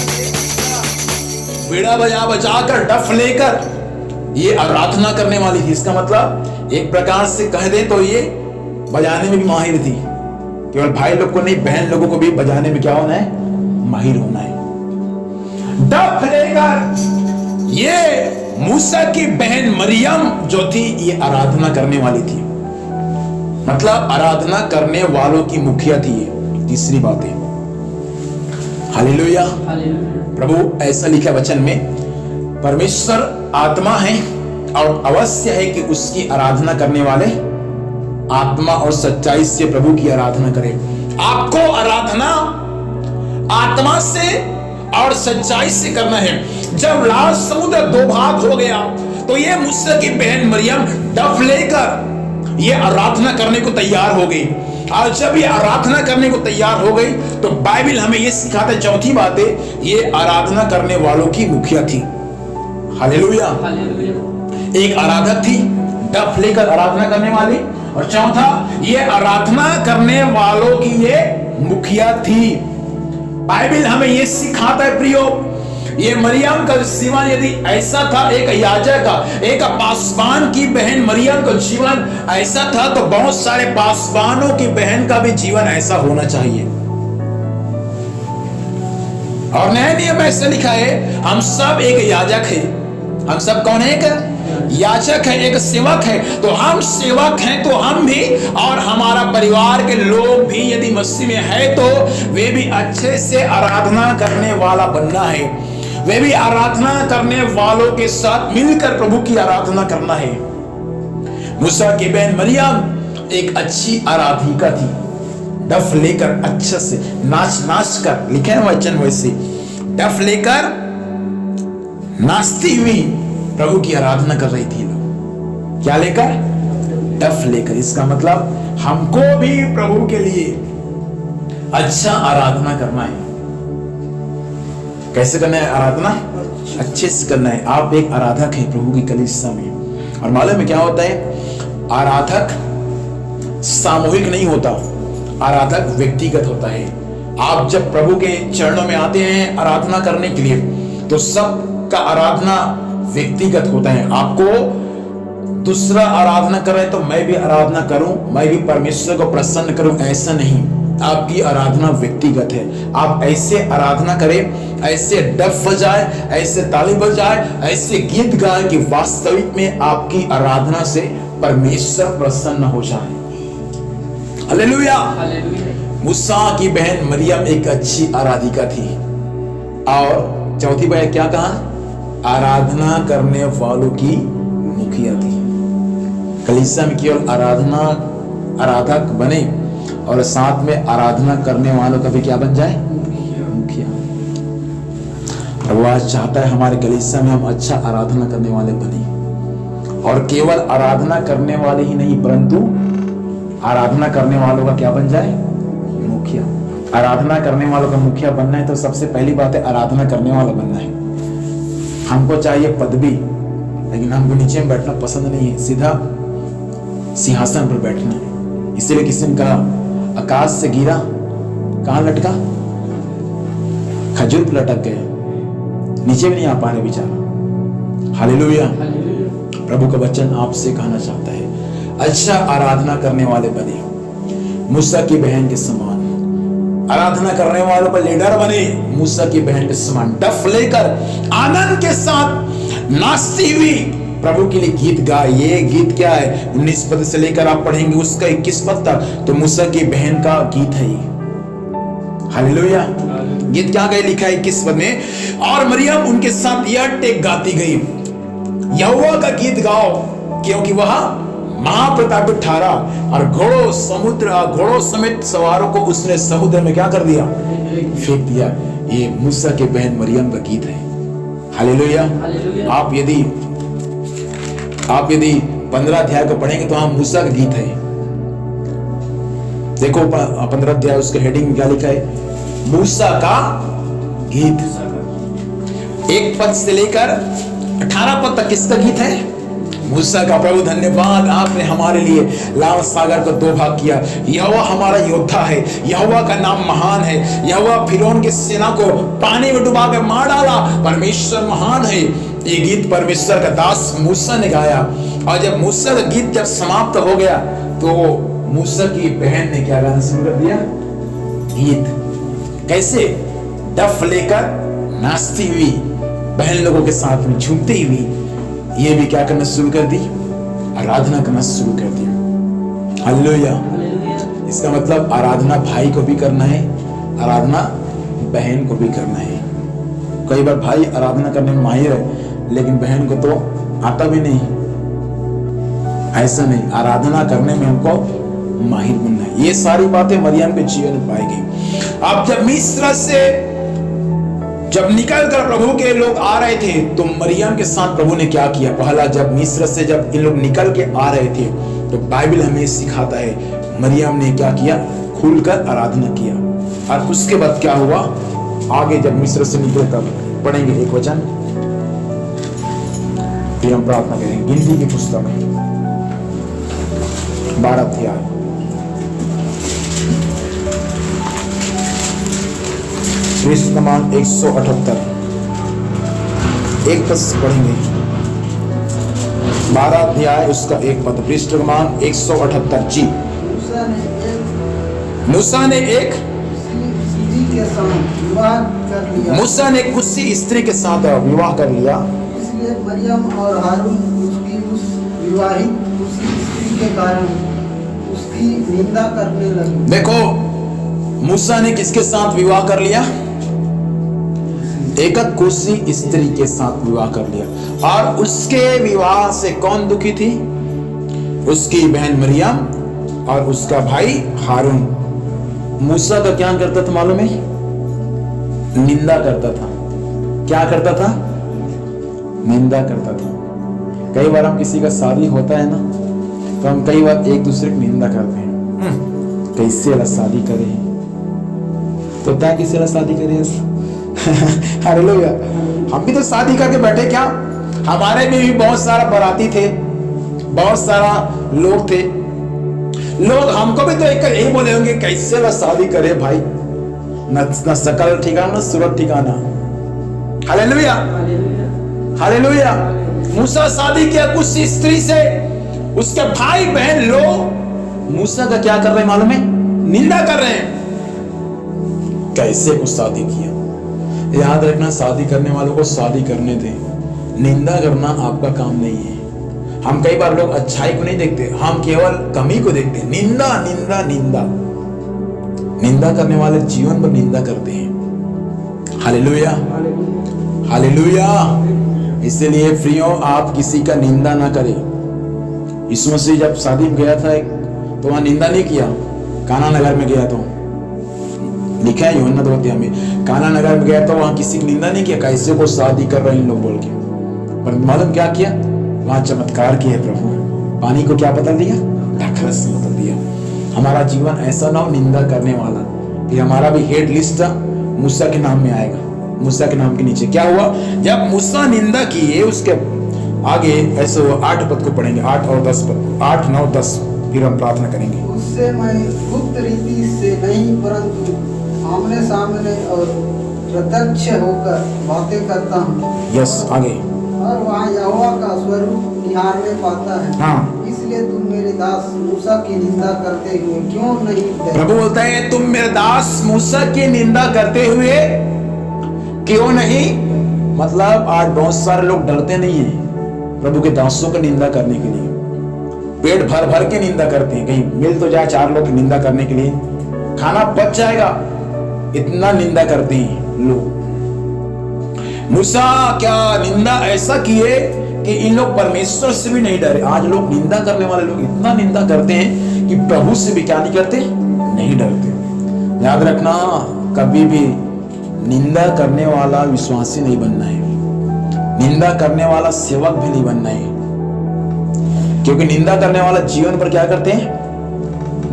बीड़ा बजाकर डफ लेकर ये आराधना करने वाली थी। इसका मतलब एक प्रकार से कह दे तो ये बजाने में भी माहिर थी। केवल भाई लोग को नहीं, बहन लोगों को भी बजाने में क्या होना है? माहिर होना है। डफ लेकर ये मूसा की बहन मरियम जो थी ये आराधना करने वाली थी। मतलब आराधना करने वालों की मुखिया थी ये। तीसरी बात है, हालेलुया। प्रभु ऐसा लिखा वचन में, परमेश्वर आत्मा है और अवश्य है कि उसकी आराधना करने वाले आत्मा और सच्चाई से प्रभु की आराधना करें। आपको आराधना आत्मा से और सच्चाई से करना है। जब लाल समुद्र दो भाग हो गया तो ये मूसा की बहन मरियम डफ लेकर ये आराधना करने को तैयार हो गई। और जब ये आराधना करने को तैयार हो गई तो बाइबल हमें ये सिखाता है, चौथी बात है, ये आराधना करने वालों की मुखिया थी। हालेलुया। एक आराधक थी डफ लेकर आराधना करने वाली, और चौथा ये आराधना करने वालों की ये मुखिया थी। बाइबल हमें ये सिखाता है प्रियो, ये मरियम का जीवन यदि ऐसा था, एक याजक का, एक पासवान की बहन मरियम का जीवन ऐसा था, तो बहुत सारे पासवानों की बहन का भी जीवन ऐसा होना चाहिए। और नया नियम ऐसा लिखा है, हम सब एक याजक है। हम सब कौन है? एक याजक है, एक सेवक है। तो हम सेवक हैं तो हम भी और हमारा परिवार के लोग भी यदि मसीह में है तो वे भी अच्छे से आराधना करने वाला बनना है। वे भी आराधना करने वालों के साथ मिलकर प्रभु की आराधना करना है। मूसा की बहन मरियम एक अच्छी आराधिका थी। डफ लेकर अच्छे से नाच कर, लिखे हैं वचन वैसे, डफ लेकर नाचती हुई प्रभु की आराधना कर रही थी लोग। क्या लेकर? डफ लेकर। इसका मतलब हमको भी प्रभु के लिए अच्छा आराधना करना है। कैसे करना है आराधना? अच्छे से करना है। आप एक आराधक है प्रभु की कलीसिया में, और मालूम में क्या होता है? आराधक सामूहिक नहीं होता, आराधक व्यक्तिगत होता है। आप जब प्रभु के चरणों में आते हैं आराधना करने के लिए तो सबका आराधना व्यक्तिगत होता है। आपको दूसरा आराधना कर रहे तो मैं भी आराधना करूं, मैं भी परमेश्वर को प्रसन्न करूं, ऐसा नहीं। आपकी आराधना व्यक्तिगत है। आप ऐसे आराधना करें, ऐसे डफ बजाए, ऐसे ताली बजाए, ऐसे गीत गाए कि वास्तविक में आपकी आराधना से परमेश्वर प्रसन्न हो जाए। हालेलुया। मूसा की बहन मरियम एक अच्छी आराधिका थी। और चौथी बात क्या कहा? आराधना करने वालों की मुखिया थी। कलीसिया में केवल आराधक बने और साथ में आराधना करने वालों का भी क्या बन जाए? मुखिया। प्रभु आज चाहता है हमारे कलीसिया में हम अच्छा आराधना करने वाले बने, और केवल आराधना करने वाले ही नहीं परंतु आराधना करने वालों का क्या बन जाए? मुखिया। आराधना करने वालों का मुखिया बनना है तो सबसे पहली बात है आराधना करने वाला बनना है। हमको चाहिए पदवी, लेकिन हमको नीचे में बैठना पसंद नहीं है, सीधा सिंहासन पर बैठना है। इसीलिए किसी ने कहा आकाश से गिरा, कहां लटका? खजूर पर लटक गए, नीचे भी नहीं आ पा रहे बेचारा। हालेलुया। प्रभु का वचन आपसे कहना चाहता है अच्छा आराधना करने वाले बने, मूसा की बहन के समान आराधना करने वालों पर लीडर बने, मूसा की बहन के समान डफ लेकर आनंद के साथ नाचती हुई प्रभु के लिए गीत गाए। ये गीत क्या है? 19 पद से लेकर आप पढ़ेंगे उसका 21 पद तक, तो मूसा की बहन का गीत है ये। हालेलुया। गीत क्या गए लिखा है 21 पद में, और मरियम उनके साथ यह टेक गाती गई, यहोवा का गीत गाओ क्योंकि वह महाप्रतापी ठहरा, और घोड़ों समेत सवारों को उसने समुद्र में क्या कर दिया? फेंक दिया। ये मूसा के बहन मरियम का गीत है। हालेलुया। आप यदि 15 अध्याय को पढ़ेंगे तो हम मूसा का गीत है। देखो 15 अध्याय उसके हेडिंग में क्या लिखा है? मूसा का गीत। 1 पद से लेकर 18 पद तक किसका गीत है? मूसा का। प्रभु धन्यवाद, आपने हमारे लिए लाल सागर को 2 भाग किया। यहोवा हमारा योद्धा है, यहोवा का नाम महान है। यहोवा फिरौन की सेना को पानी में डुबा के मार डाला। परमेश्वर महान है। ये गीत परमेश्वर का दास मूसा ने गाया। और जब मूसा का गीत जब समाप्त हो गया तो मूसा की बहन ने क्या गाना शुरू कर दिया? गीत। कैसे? डफ लेकर नाचती हुई, बहन लोगों के साथ में झूमती हुई ये भी क्या करना शुरू कर दी? आराधना करना शुरू कर दी। हालेलुया। इसका मतलब आराधना भाई को भी करना है, आराधना बहन को भी करना है। कई बार भाई आराधना करने में माहिर है लेकिन बहन को तो आता भी नहीं। ऐसा नहीं, आराधना करने में हमको माहिर बनना है। ये सारी बातें मरियम के जीवन में पाई गई। अब जब मिस्र से जब निकल कर प्रभु के लोग आ रहे थे तो मरियम के साथ प्रभु ने क्या किया? पहला जब मिस्र से जब इन लोग निकल के आ रहे थे तो बाइबल हमें सिखाता है मरियम ने क्या किया? खुलकर आराधना किया। और उसके बाद क्या हुआ? आगे जब मिस्र से निकले तब पढ़ेंगे एक वचन, फिर हम प्रार्थना करेंगे। गिनती की पुस्तक 12 अध्याय, पृष्ठ क्रमांक 178, एक पद पढ़ेंगे। 12 अध्याय उसका 1 पद, पृष्ठ क्रमांक 178 जी। मूसा ने एक के साथ विवाह कर लिया। मूसा ने कुसी स्त्री के साथ विवाह कर लिया। इसलिए मरियम और हारून उसकी उस विवाहित उसी स्त्री के कारण उसकी निंदा करने लगे। देखो, मूसा ने किसके साथ विवाह कर लिया? एक कुसी स्त्री के साथ विवाह कर लिया। और उसके विवाह से कौन दुखी थी? उसकी बहन मरियम और उसका भाई हारून। मूसा का क्या करता था मालूम है? निंदा करता था। क्या करता था? निंदा करता था। कई बार हम किसी का शादी होता है ना तो हम कई बार एक दूसरे की निंदा करते हैं। कैसे वाला शादी करे तो क्या किसी वाला शादी करे? हालेलुया। हम भी तो शादी करके बैठे क्या? हमारे में भी बहुत सारा बाराती थे, बहुत सारा लोग थे। लोग हमको भी तो एक यही बोले होंगे कैसे वाला शादी करे भाई, न शकल ठिकाना न सूरत ठिकाना। Hallelujah, hallelujah. मूसा शादी किया कुछ स्त्री से, उसके भाई बहन लोग मूसा का क्या कर रहे हैं मालूम है? निंदा कर रहे हैं। कैसे कुछ शादी किया? याद रखना, शादी करने वालों को शादी करने दें। निंदा करना आपका काम नहीं है। हम कई बार लोग अच्छाई को नहीं देखते, हम केवल कमी को देखते हैं। निंदा निंदा निंदा, निंदा करने वाले जीवन पर निंदा करते हैं। Hallelujah, hallelujah. इसलिए प्रियो, आप किसी का निंदा ना करें। यीशु मसीह जब शादी में गया था तो वहां निंदा नहीं किया। काना नगर में गया तो लिखा है यूहन्ना 2 अध्याय में, काना नगर में गया तो वहां किसी की निंदा नहीं किया, कैसे को शादी कर रहे हैं इन लोग बोल के। पर मालूम क्या किया? वहां चमत्कार किया प्रभु। पानी को क्या बदल दिया? दाखरस से बदल दिया। हमारा जीवन ऐसा ना हो निंदा करने वाला। फिर हमारा भी हेड लिस्ट मूसा के नाम में आएगा। मूसा के नाम के नीचे क्या हुआ? जब मूसा निंदा किए उसके आगे ऐसे 8 पद को पढ़ेंगे, 8 और 10 पद, 8, 9, 10, फिर हम प्रार्थना करेंगे। उससे मैं गुप्त रीति से नहीं परंतु आमने सामने और प्रत्यक्ष होकर बातें करता हूँ। यस, आगे। और वहाँ यहोवा का स्वरूप निहारने पाता है। हाँ। इसलिए तुम मेरे दास मूसा की निंदा करते हुए क्यों नहीं डरे? प्रभु बोलता है तुम मेरे दास मूसा की निंदा करते हुए क्यों नहीं? मतलब आज बहुत सारे लोग डरते नहीं हैं प्रभु के दासों की निंदा करने के लिए। पेट भर भर के निंदा करते हैं। कहीं मिल तो जाए 4 लोग की निंदा करने के लिए, खाना बच जाएगा, इतना निंदा करते हैं लोग। मूसा क्या निंदा ऐसा किए कि इन लोग परमेश्वर से भी नहीं डरे। आज लोग निंदा करने वाले लोग इतना निंदा करते हैं कि प्रभु से भी क्या नहीं करते? नहीं डरते। याद रखना, कभी भी निंदा करने वाला विश्वासी नहीं बनना है, निंदा करने वाला सेवक भी नहीं बनना है। क्योंकि निंदा करने वाला जीवन पर क्या करते हैं?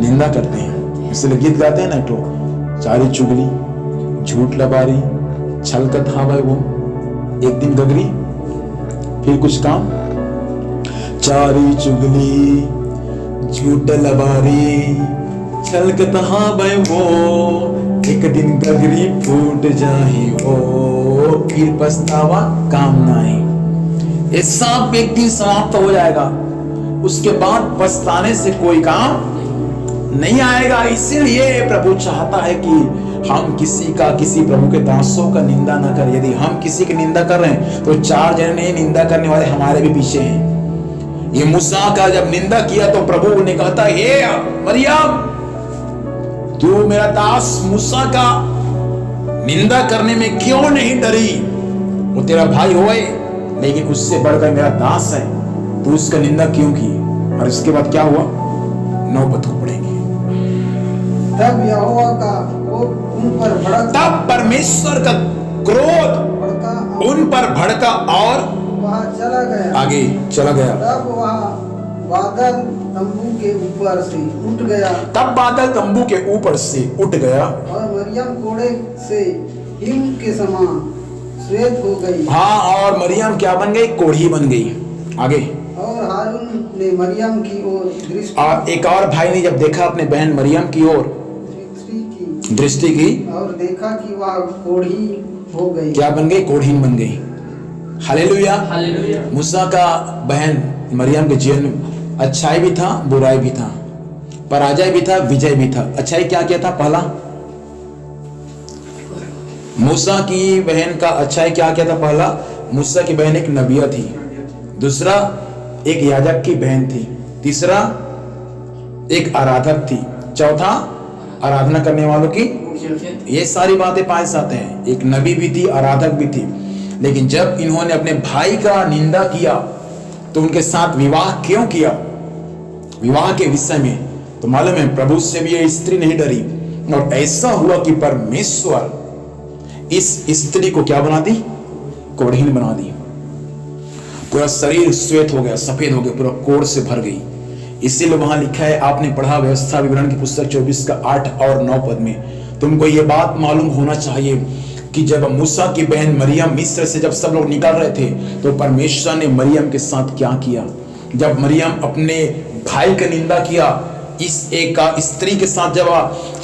निंदा करते हैं। इसलिए गीत गाते हैं ना, तो चारी चुगली, झूठ लबारी, छल कथा भाई वो एक दिन गगरी, फिर कुछ काम, चारी चुगली झूठ लबारी छलकत हाँ भाई वो, एक दिन गगरी फूट जाही वो, फिर पछतावा काम नहीं। ये सब एक दिन समाप्त हो जाएगा, उसके बाद पछताने से कोई काम नहीं आएगा। इसीलिए प्रभु चाहता है कि हम किसी प्रभु के दासों का निंदा न करें। यदि हम किसी की निंदा कर रहे हैं तो 4 जने निंदा करने वाले हमारे भी पीछे हैं। ये मूसा का जब निंदा किया तो प्रभु ने कहता, हे मरियम, तू मेरा दास मूसा का निंदा करने में क्यों नहीं डरी? वो तेरा भाई होए, लेकिन उससे बढ़कर मेरा दास है, तू उसका निंदा क्यों की? और इसके बाद क्या हुआ, नौबत को पड़ेंगे। तब यहोवा का कोप उन पर भड़का, तब परमेश्वर का क्रोध उन पर भड़का और वह चला गया, आगे चला गया। तब वह बादल तंबू के ऊपर से उठ गया, तब बादल तंबू के ऊपर से उठ गया और मरियम कोड़े से हिम के समान श्वेत हो गई। हाँ, और मरियम क्या बन गई? कोढ़ी बन गई। आगे, और हारून ने मरियम की ओर और एक और भाई ने जब देखा अपने बहन मरियम की ओर दृष्टि की और देखा कि वह कोढ़ी हो गई। क्या बन गई? कोढ़ीन बन गई। हालेलुया। मूसा का बहन मरियम के जीवन में अच्छाई भी था, बुराई भी था, पराजय भी था, विजय भी था। अच्छाई क्या किया था? पहला, मूसा की बहन का अच्छाई क्या किया था? पहला, मूसा की बहन एक नबिया थी। दूसरा, एक याजक की बहन थी। तीसरा, एक आराधक थी। चौथा, आराधना करने वालों की। ये सारी बातें पाए जाते हैं। एक नबी भी थी, आराधक भी थी। लेकिन जब इन्होंने अपने भाई का निंदा किया तो उनके साथ विवाह क्यों किया? विवाह के विषय में तो मालूम है, प्रभु से भी ये स्त्री नहीं डरी, और ऐसा हुआ कि परमेश्वर इस स्त्री को क्या बना दी? कोढ़ीन बना दी। पूरा शरीर श्वेत हो गया, सफेद हो गया, पूरा कोढ़ से भर गई। इसीलिए वहां लिखा है, आपने पढ़ा व्यवस्था विवरण की पुस्तक 24 का 8 और 9 पद में, तुमको ये बात मालूम होना चाहिए कि जब मूसा की बहन मरियम मिस्र से जब सब लोग निकल रहे थे तो परमेश्वर ने मरियम के साथ क्या किया? जब मरियम अपने भाई की निंदा किया, इस एक स्त्री के साथ जब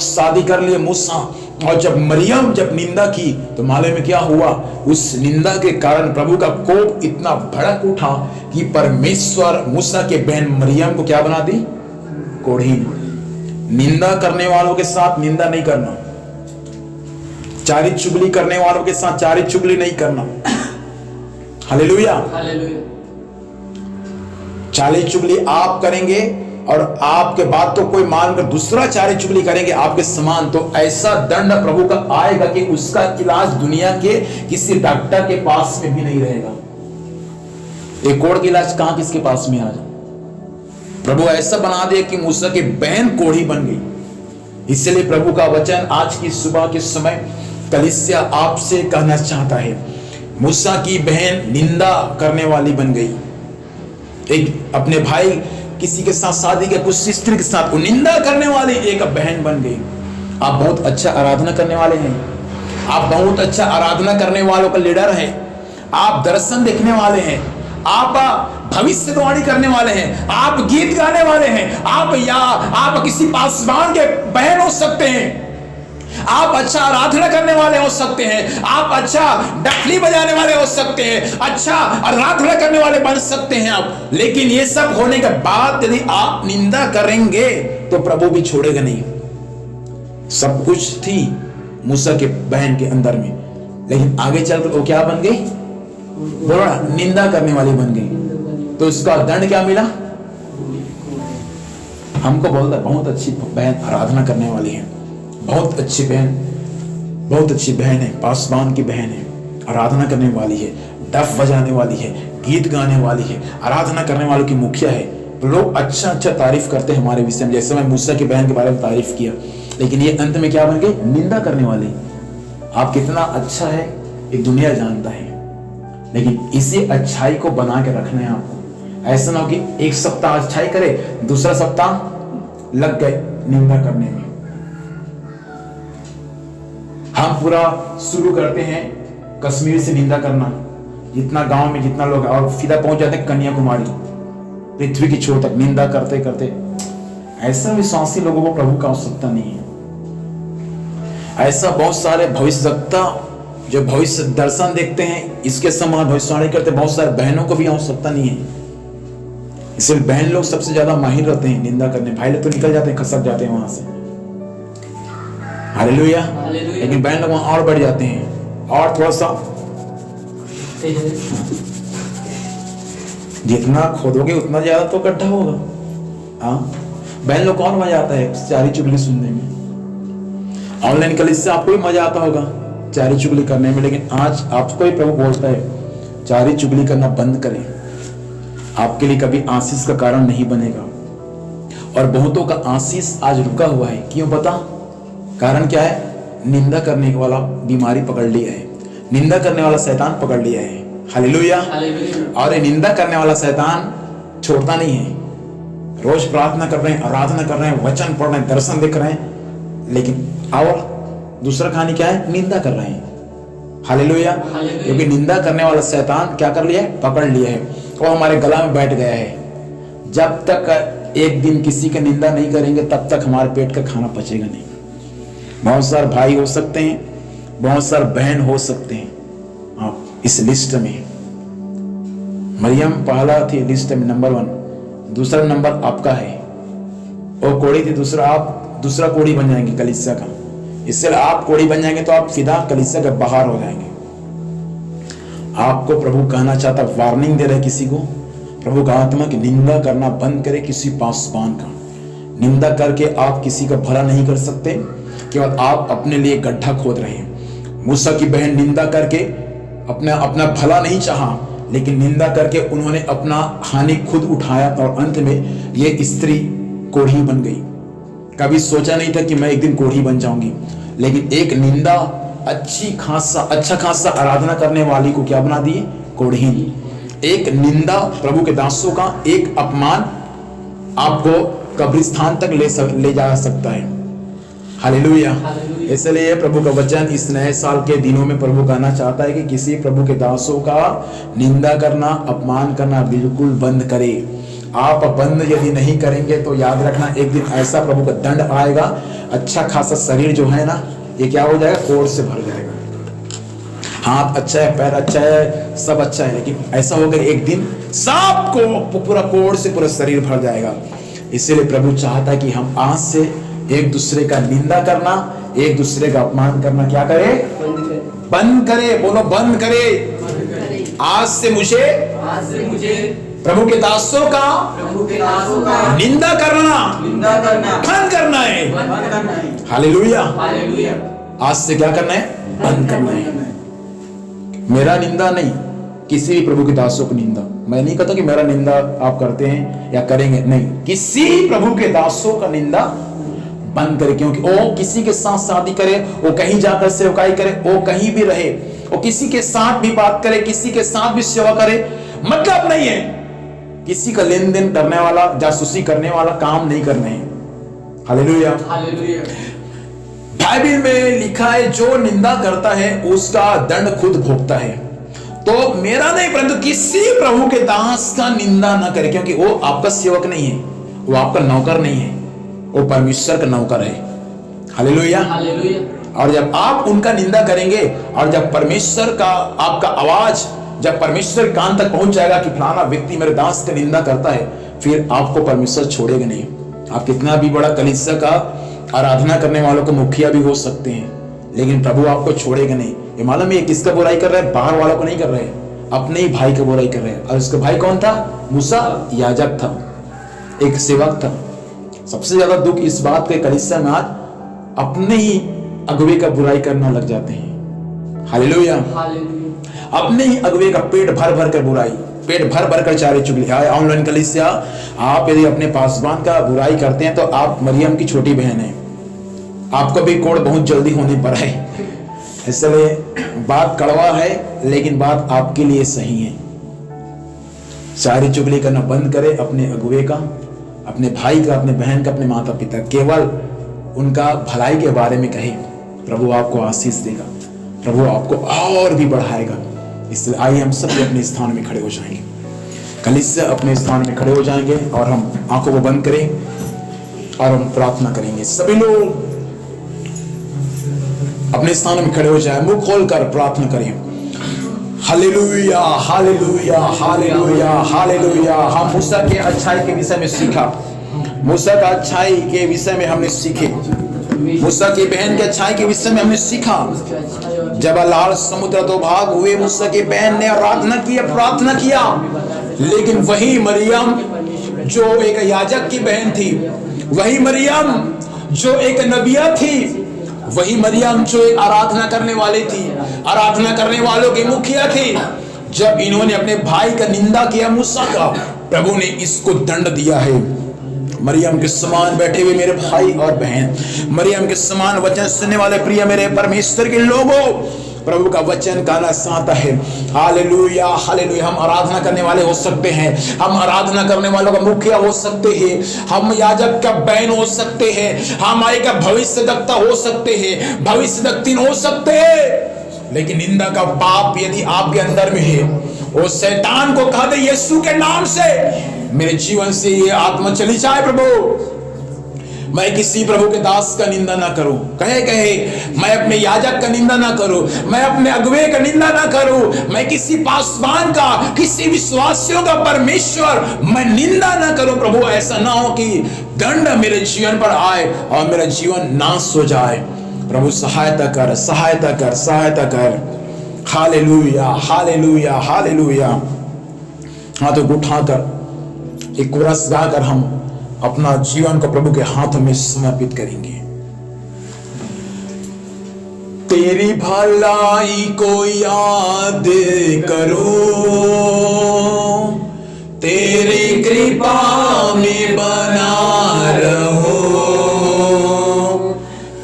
शादी कर लिए मूसा, और जब मरियम जब निंदा की तो मालूम में क्या हुआ? उस निंदा के कारण प्रभु का कोप इतना भड़क उठा कि परमेश्वर मूसा के बहन मरियम को क्या बना दी? कोढ़ीन। निंदा करने वालों के साथ निंदा नहीं करना, चारी चुगली करने वालों के साथ चारी चुगली नहीं करना। हालेलुया। चारी चुगली आप करेंगे और आपके बाद तो कोई मानकर दूसरा चारी चुगली करेंगे आपके समान, तो ऐसा दंड प्रभु का आएगा कि उसका इलाज दुनिया के किसी डॉक्टर के पास में भी नहीं रहेगा। एक कोढ़ का इलाज कहां किसके पास में आज? प्रभु ऐसा बना दे कि मूसा की बहन कोढ़ी बन गई। इसलिए प्रभु का वचन आज की सुबह के समय कलीसिया आपसे कहना चाहता है, मूसा की बहन निंदा करने वाली बन गई। एक अपने भाई किसी के साथ शादी के कुछ स्त्री के साथ वो निंदा करने वाली एक बहन बन गई। आप बहुत अच्छा आराधना करने वाले हैं, आप बहुत अच्छा आराधना करने वालों का लीडर हैं, आप दर्शन देखने वाले हैं, आप भविष्यवाणी करने वाले हैं, आप गीत गाने वाले हैं, आप किसी पासवान के बहन हो सकते हैं, आप अच्छा आराधना करने वाले हो सकते हैं, आप अच्छा डफली बजाने वाले हो सकते हैं, अच्छा आराधना करने वाले बन सकते हैं आप। लेकिन ये सब होने के बाद यदि आप निंदा करेंगे तो प्रभु भी छोड़ेगा नहीं। सब कुछ थी मूसा के बहन के अंदर में, लेकिन आगे चलकर वो क्या बन गई? बोलो ना, निंदा करने वाली बन गई। तो उसका दंड क्या मिला? हमको बोलता बहुत अच्छी बहन आराधना करने वाली है, बहुत अच्छी बहन, बहुत अच्छी बहन है, पासवान की बहन है, आराधना करने वाली है, डफ बजाने वाली है, गीत गाने वाली है, आराधना करने वालों की मुखिया है। तो लोग अच्छा अच्छा तारीफ करते हैं हमारे विषय में, जैसे मैं मूसा की बहन के बारे में तारीफ किया, लेकिन ये अंत में क्या बन गई? निंदा करने वाली। आप कितना अच्छा है ये दुनिया जानता है, लेकिन इसी अच्छाई को बना के रखना है आपको। ऐसा ना हो कि एक सप्ताह अच्छाई करे, दूसरा सप्ताह लग गए निंदा करने में। हम पूरा शुरू करते हैं कश्मीर से निंदा करना, जितना गांव में जितना लोग, और सीधा पहुंच जाते हैं कन्याकुमारी, पृथ्वी की छोर तक निंदा करते करते। ऐसा विश्वासी लोगों को प्रभु का आवश्यकता नहीं है। ऐसा बहुत सारे भविष्यवक्ता जो भविष्य दर्शन देखते हैं, इसके समान भविष्यवाणी करते, बहुत सारे बहनों को भी आवश्यकता नहीं है। इसलिए बहन लोग सबसे ज्यादा माहिर रहते हैं निंदा करने। भाई लोग तो निकल जाते हैं, खसक जाते हैं वहां से, हालेलुया। लेकिन बहन लोग वहां और बढ़ जाते हैं, और थोड़ा सा जितना खोदोगे उतना ज्यादा तो गड्ढा होगा। हाँ, बहन लोग को और मजा आता है चारी चुगली सुनने में। ऑनलाइन कल इससे आपको भी मजा आता होगा चारी चुगली करने में, लेकिन आज आपको ही प्रभु बोलता है चारी चुगली करना बंद करें, आपके लिए कभी आशीष का कारण नहीं बनेगा। और बहुतों का आशीष आज रुका हुआ है। क्यों पता? कारण क्या है? निंदा करने वाला बीमारी पकड़ लिया है, निंदा करने वाला शैतान पकड़ लिया है। हालेलुया। और ये निंदा करने वाला शैतान छोड़ता नहीं है। रोज प्रार्थना कर रहे हैं, आराधना कर रहे हैं, वचन पढ़ रहे हैं, दर्शन देख रहे हैं, लेकिन और दूसरा कहानी क्या है? निंदा कर रहे हैं। हालेलुया। क्योंकि निंदा करने वाला शैतान क्या कर लिया है? पकड़ लिया है, वो हमारे गला में बैठ गया है। जब तक एक दिन किसी की निंदा नहीं करेंगे तब तक हमारे पेट का खाना पचेगा नहीं। बहुत सारे भाई हो सकते हैं, बहुत सारे बहन हो सकते हैं आप इस लिस्ट में। मरियम पहला थी लिस्ट में, नंबर 1। दूसरा नंबर आपका है, वो कोड़ी थी, दूसरा आप दूसरा कोड़ी बन जाएंगे कलीसिया का। इससे आप कोड़ी बन जाएंगे तो आप सीधा कलीसिया के बाहर हो जाएंगे। आपको प्रभु कहना चाहता, वार्निंग दे रहे किसी को, प्रभु का आत्मा की निंदा करना बंद करे किसी पासवान का। निंदा करके आप किसी का भला नहीं कर सकते, केवल आप अपने लिए गड्ढा खोद रहे हैं। मूसा की बहन निंदा करके अपना भला नहीं चाहा, लेकिन निंदा करके उन्होंने अपना हानि खुद उठाया और अंत में ये स्त्री कोढ़ी बन गई। कभी सोचा नहीं था कि मैं एक दिन कोढ़ी बन जाऊंगी, लेकिन एक निंदा अच्छा खासा आराधना करने वाली को क्या बना दिए? कोढ़ी। एक निंदा प्रभु के दासों का, एक अपमान आपको कब्रिस्तान तक ले जा सकता है। हालेलुया। इसलिए प्रभु का वचन इस नए साल के दिनों में प्रभु कहना चाहता है कि किसी प्रभु के दासों का निंदा करना, अपमान करना बिल्कुल बंद करे। आप बंद यदि नहीं करेंगे तो याद रखना एक दिन ऐसा प्रभु का दंड आएगा। अच्छा खासा शरीर जो है ना, ये क्या हो जाएगा? कोढ़ से भर जाएगा। हाथ अच्छा है, पैर अच्छा है, सब अच्छा है, लेकिन ऐसा होगा एक दिन सांप को पूरा कोढ़ से पूरा शरीर भर जाएगा। इसलिए प्रभु चाहता है कि हम आज से एक दूसरे का निंदा करना, एक दूसरे का अपमान करना क्या करे? बंद करे। बोलो बंद करे। आज से मुझे प्रभु के दासों का निंदा करना बंद करना है। हालेलुया। आज से क्या करना है? बंद करना है। मेरा निंदा नहीं, किसी भी प्रभु के दासों की निंदा। मैं नहीं कहता कि मेरा निंदा आप करते हैं या करेंगे, नहीं, किसी प्रभु के दासों का निंदा बंद करे। क्योंकि वो किसी के साथ शादी करे, वो कहीं जाकर सेवकाई करे, वो कहीं भी रहे, वो किसी के साथ भी बात करे, किसी के साथ भी सेवा करे, मतलब नहीं है किसी का लेन देन करने वाला, जासूसी करने वाला काम नहीं करना है। हालेलुया। बाइबल में लिखा है जो निंदा करता है उसका दंड खुद भोगता है। तो मेरा नहीं, परंतु किसी प्रभु के दास का निंदा ना करे, क्योंकि वो आपका सेवक नहीं है, वो आपका नौकर नहीं है, वो परमेश्वर का नौकर है। हालेलुया। और जब आप उनका निंदा करेंगे और जब परमेश्वर का आपका आवाज जब परमेश्वर कान तक पहुंच जाएगा कि फलाना व्यक्ति मेरे दास का निंदा करता है, फिर आपको परमेश्वर छोड़ेगा नहीं। आप कितना भी बड़ा कलीसिया का आराधना करने वालों को मुखिया भी हो सकते हैं, लेकिन प्रभु आपको छोड़ेगा नहीं। ये मालूम है किसका बुराई कर रहा है? बाहर वालों को नहीं कर रहे हैं, अपने ही भाई का बुराई कर रहे हैं। और उसका भाई कौन था? मूसा याजक था, एक सेवक था। सबसे ज्यादा दुख इस बात के कलीसिया में आज अपने ही अगुवे का बुराई करना लग जाते हैं। हालेलुया। अपने ही अगुवे का पेट भर भर कर बुराई, पेट भर भर कर चारे चुगली। ऑनलाइन कलीसिया, आप यदि अपने पासवान का बुराई करते हैं तो आप मरियम की छोटी बहन है, आपको भी कोढ़ बहुत जल्दी होने पर है। इसलिए बात कड़वा है, लेकिन बात आपके लिए सही है। चारी चुगली करना बंद करे, अपने अगुवे का, अपने भाई का, अपने बहन का, अपने माता पिता, केवल उनका भलाई के बारे में कहे। प्रभु आपको आशीष देगा, प्रभु आपको और भी बढ़ाएगा। इसलिए आइए हम सब अपने स्थान में खड़े हो जाएंगे, कलीसिया अपने स्थान में खड़े हो जाएंगे और हम आंखों को बंद करें और हम प्रार्थना करेंगे। सभी लोग अपने स्थान में खड़े हो जाए, मुंह खोलकर प्रार्थना करें। Hallelujah, hallelujah, hallelujah, hallelujah. हम मूसा के अच्छाई के विषय में सीखा, मूसा का अच्छाई के विषय में हमने सीखे, मूसा की बहन के अच्छाई के विषय में हमने सीखा। जब लाल समुद्र दो भाग हुए, मूसा की बहन ने आराधना की, प्रार्थना किया, लेकिन वही मरियम जो एक याजक की बहन थी, वही मरियम जो एक नबिया थी, वही मरियम जो एक आराधना करने वाली थी, आराधना करने वालों की मुखिया थी, जब इन्होंने अपने भाई का निंदा किया मूसा का, प्रभु ने इसको दंड दिया है। मरियम के समान बैठे हुए मेरे भाई और बहन, मरियम के समान वचन सुनने वाले प्रिय मेरे परमेश्वर के लोगों, प्रभु का वचन गाना चाहता है। Hallelujah, hallelujah. हम आराधना करने वाले हो सकते हैं, हम आराधना करने वालों का मुखिया हो सकते हैं, हम याजक का बहन हो सकते हैं, हम एक भविष्यद्वक्ता हो सकते हैं, भविष्यद्वक्तिन हो सकते हैं, लेकिन निंदा का पाप यदि आपके अंदर में है, वो शैतान को कह दे यीशु के नाम से मेरे जीवन से ये आत्मा चली जाए। प्रभु, मैं किसी प्रभु के दास का निंदा ना करूं, कहे मैं अपने याजक का निंदा ना करूं, मैं अपने अगुवे का निंदा ना करूं, मैं किसी पासवान का, किसी विश्वासियों का, परमेश्वर मैं निंदा ना करूं। प्रभु, ऐसा ना हो कि दंड मेरे जीवन पर आए और मेरा जीवन नाश हो जाए। प्रभु सहायता कर, सहायता कर, सहायता कर। Hallelujah, hallelujah, hallelujah. हाथों को उठाकर एक कोरस गाकर हम अपना जीवन को प्रभु के हाथों में समर्पित करेंगे। तेरी भलाई को याद करो, तेरी कृपा में बना रहो,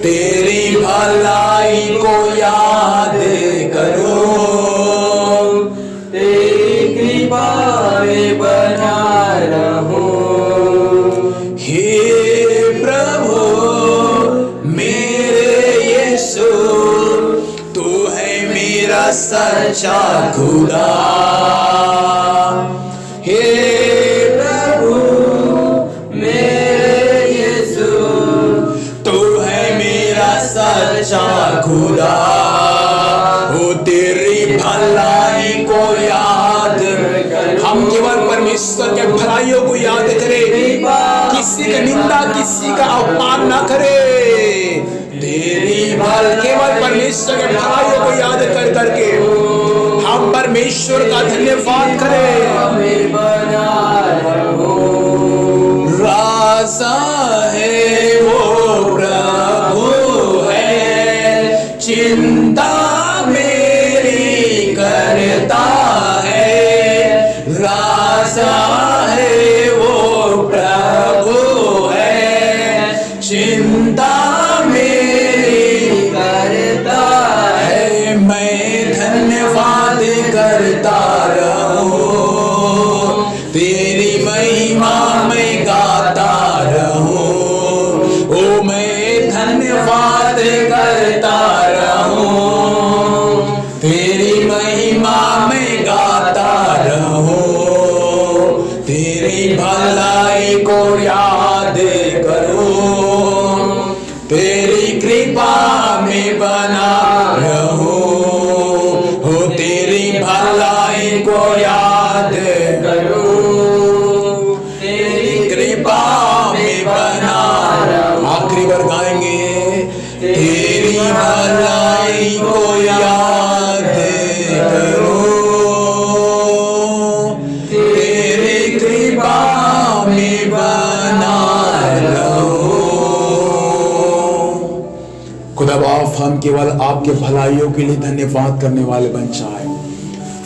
तेरी भलाई को याद करो, तेरी कृपा में बना रहो। सच्चा खुदा, हे प्रभु मेरे यीशु, तू है मेरा सच्चा खुदा। ओ तेरी भलाई को याद, हम केवल परमेश्वर के भलाइयों को याद करें, किसी का निंदा, किसी का अपमान ना करें। तेरी भल केवल परमेश्वर के भलाइयों को याद कर करके हम परमेश्वर का धन्यवाद करें। राजा है वो प्रभु है, चिंता मेरी करता है। राजा है वो प्रभु है, चिंता करता रहूं, तेरी महिमा में गाता रहूं। ओ मैं धन्यवाद करता रहूं, तेरी महिमा में गाता रहूं, तेरी भलाई को याद करूं, तेरी कृपा में बना रहूं, तेरी भलाई को याद करूं, तेरी कृपा में बना। आखिरी बार गाएंगे, तेरी भलाई को याद करूं, तेरी कृपा में बना रहूं। खुदा बाप, हम केवल आपके भलाइयों के लिए धन्यवाद करने वाले बन जाए।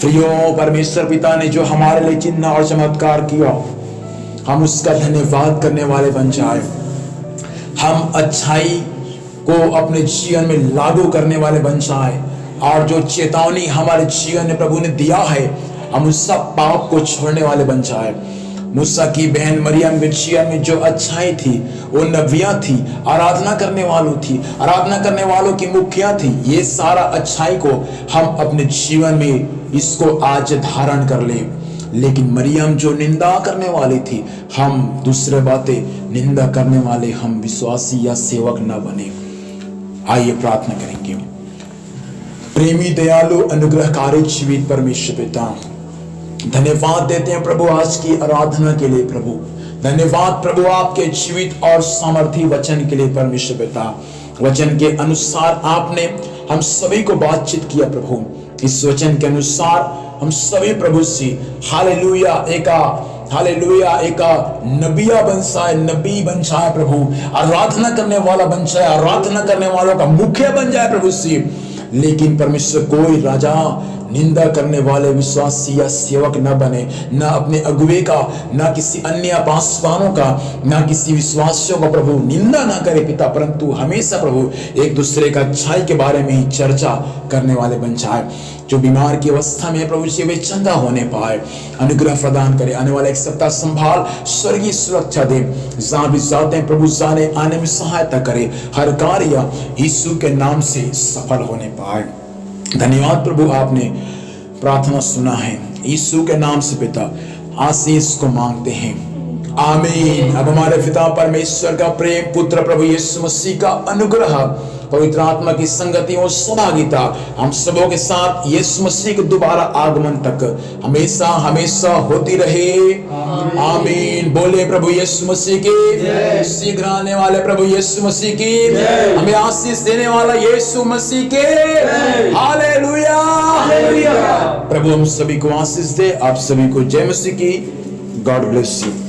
प्रियो परमेश्वर पिता ने जो हमारे लिए चिन्ह और चमत्कार किया, हम उसका धन्यवाद करने वाले बन जाए। हम अच्छाई को अपने जीवन में लागू करने वाले बन जाए, और जो चेतावनी हमारे जीवन में प्रभु ने दिया है, हम उस सब पाप को छोड़ने वाले बन जाए। मूसा की बहन मरियम बिरशिया में जो अच्छाई थी, वो नबिया थी, आराधना करने वालों थी, आराधना करने वालों की मुखिया थी। ये सारा अच्छाई को हम अपने जीवन में इसको आज धारण कर ले। लेकिन मरियम जो निंदा करने वाली थी, हम दूसरे बातें निंदा करने वाले हम विश्वासी या सेवक न बने। आइए प्रार्थना करेंगे। प्रेमी दयालु अनुग्रहकारी जीवित परमेश्वर पिता, धन्यवाद देते हैं प्रभु आज की आराधना के लिए। प्रभु धन्यवाद प्रभु आपके जीवित और सामर्थी वचन के लिए परमेश्वर पिता। वचन के अनुसार आपने हम सभी को बातचीत किया प्रभु। इस वचन के अनुसार हम सभी प्रभु से हालेलुया एक नबिया बन जाए, नबी बन जाए प्रभु। आराधना करने वाला बन जाए, आराधना करने वालों का मुखिया बन जाए प्रभु से। लेकिन परमेश्वर कोई राजा निंदा करने वाले विश्वासी या सेवक न बने, न अपने अगुवे का, न किसी अन्य पासवानों का, न किसी विश्वासियों का प्रभु निंदा ना करे पिता, परंतु हमेशा प्रभु एक दूसरे का अच्छाई के बारे में ही चर्चा करने वाले बन जाए। जो बीमार की अवस्था में प्रभु से वे चंगा होने पाए, अनुग्रह प्रदान करे। आने वाला एक सप्ताह संभाल स्वर्गीय सुरक्षा दे। जहां भी जाते हैं प्रभु जाने आने में सहायता करे। हर कार्य यीशु के नाम से सफल होने पाए। धन्यवाद प्रभु, आपने प्रार्थना सुना है। यीशु के नाम से पिता आशीष को मांगते हैं, आमीन। अब हमारे पिता परमेश्वर का प्रेम, पुत्र प्रभु यीशु मसीह का अनुग्रह, पवित्र आत्मा की संगति और सहभागिता हम सबों के साथ यीशु मसीह के दोबारा आगमन तक हमेशा हमेशा होती रहे, आमीन। बोले प्रभु यीशु मसीह की, शीघ्र आने वाले प्रभु यीशु मसीह की, हमें आशीष देने वाला यीशु मसीह के, हालेलुया। प्रभु हम सभी को आशीष दे। आप सभी को जय मसीह की। God bless you.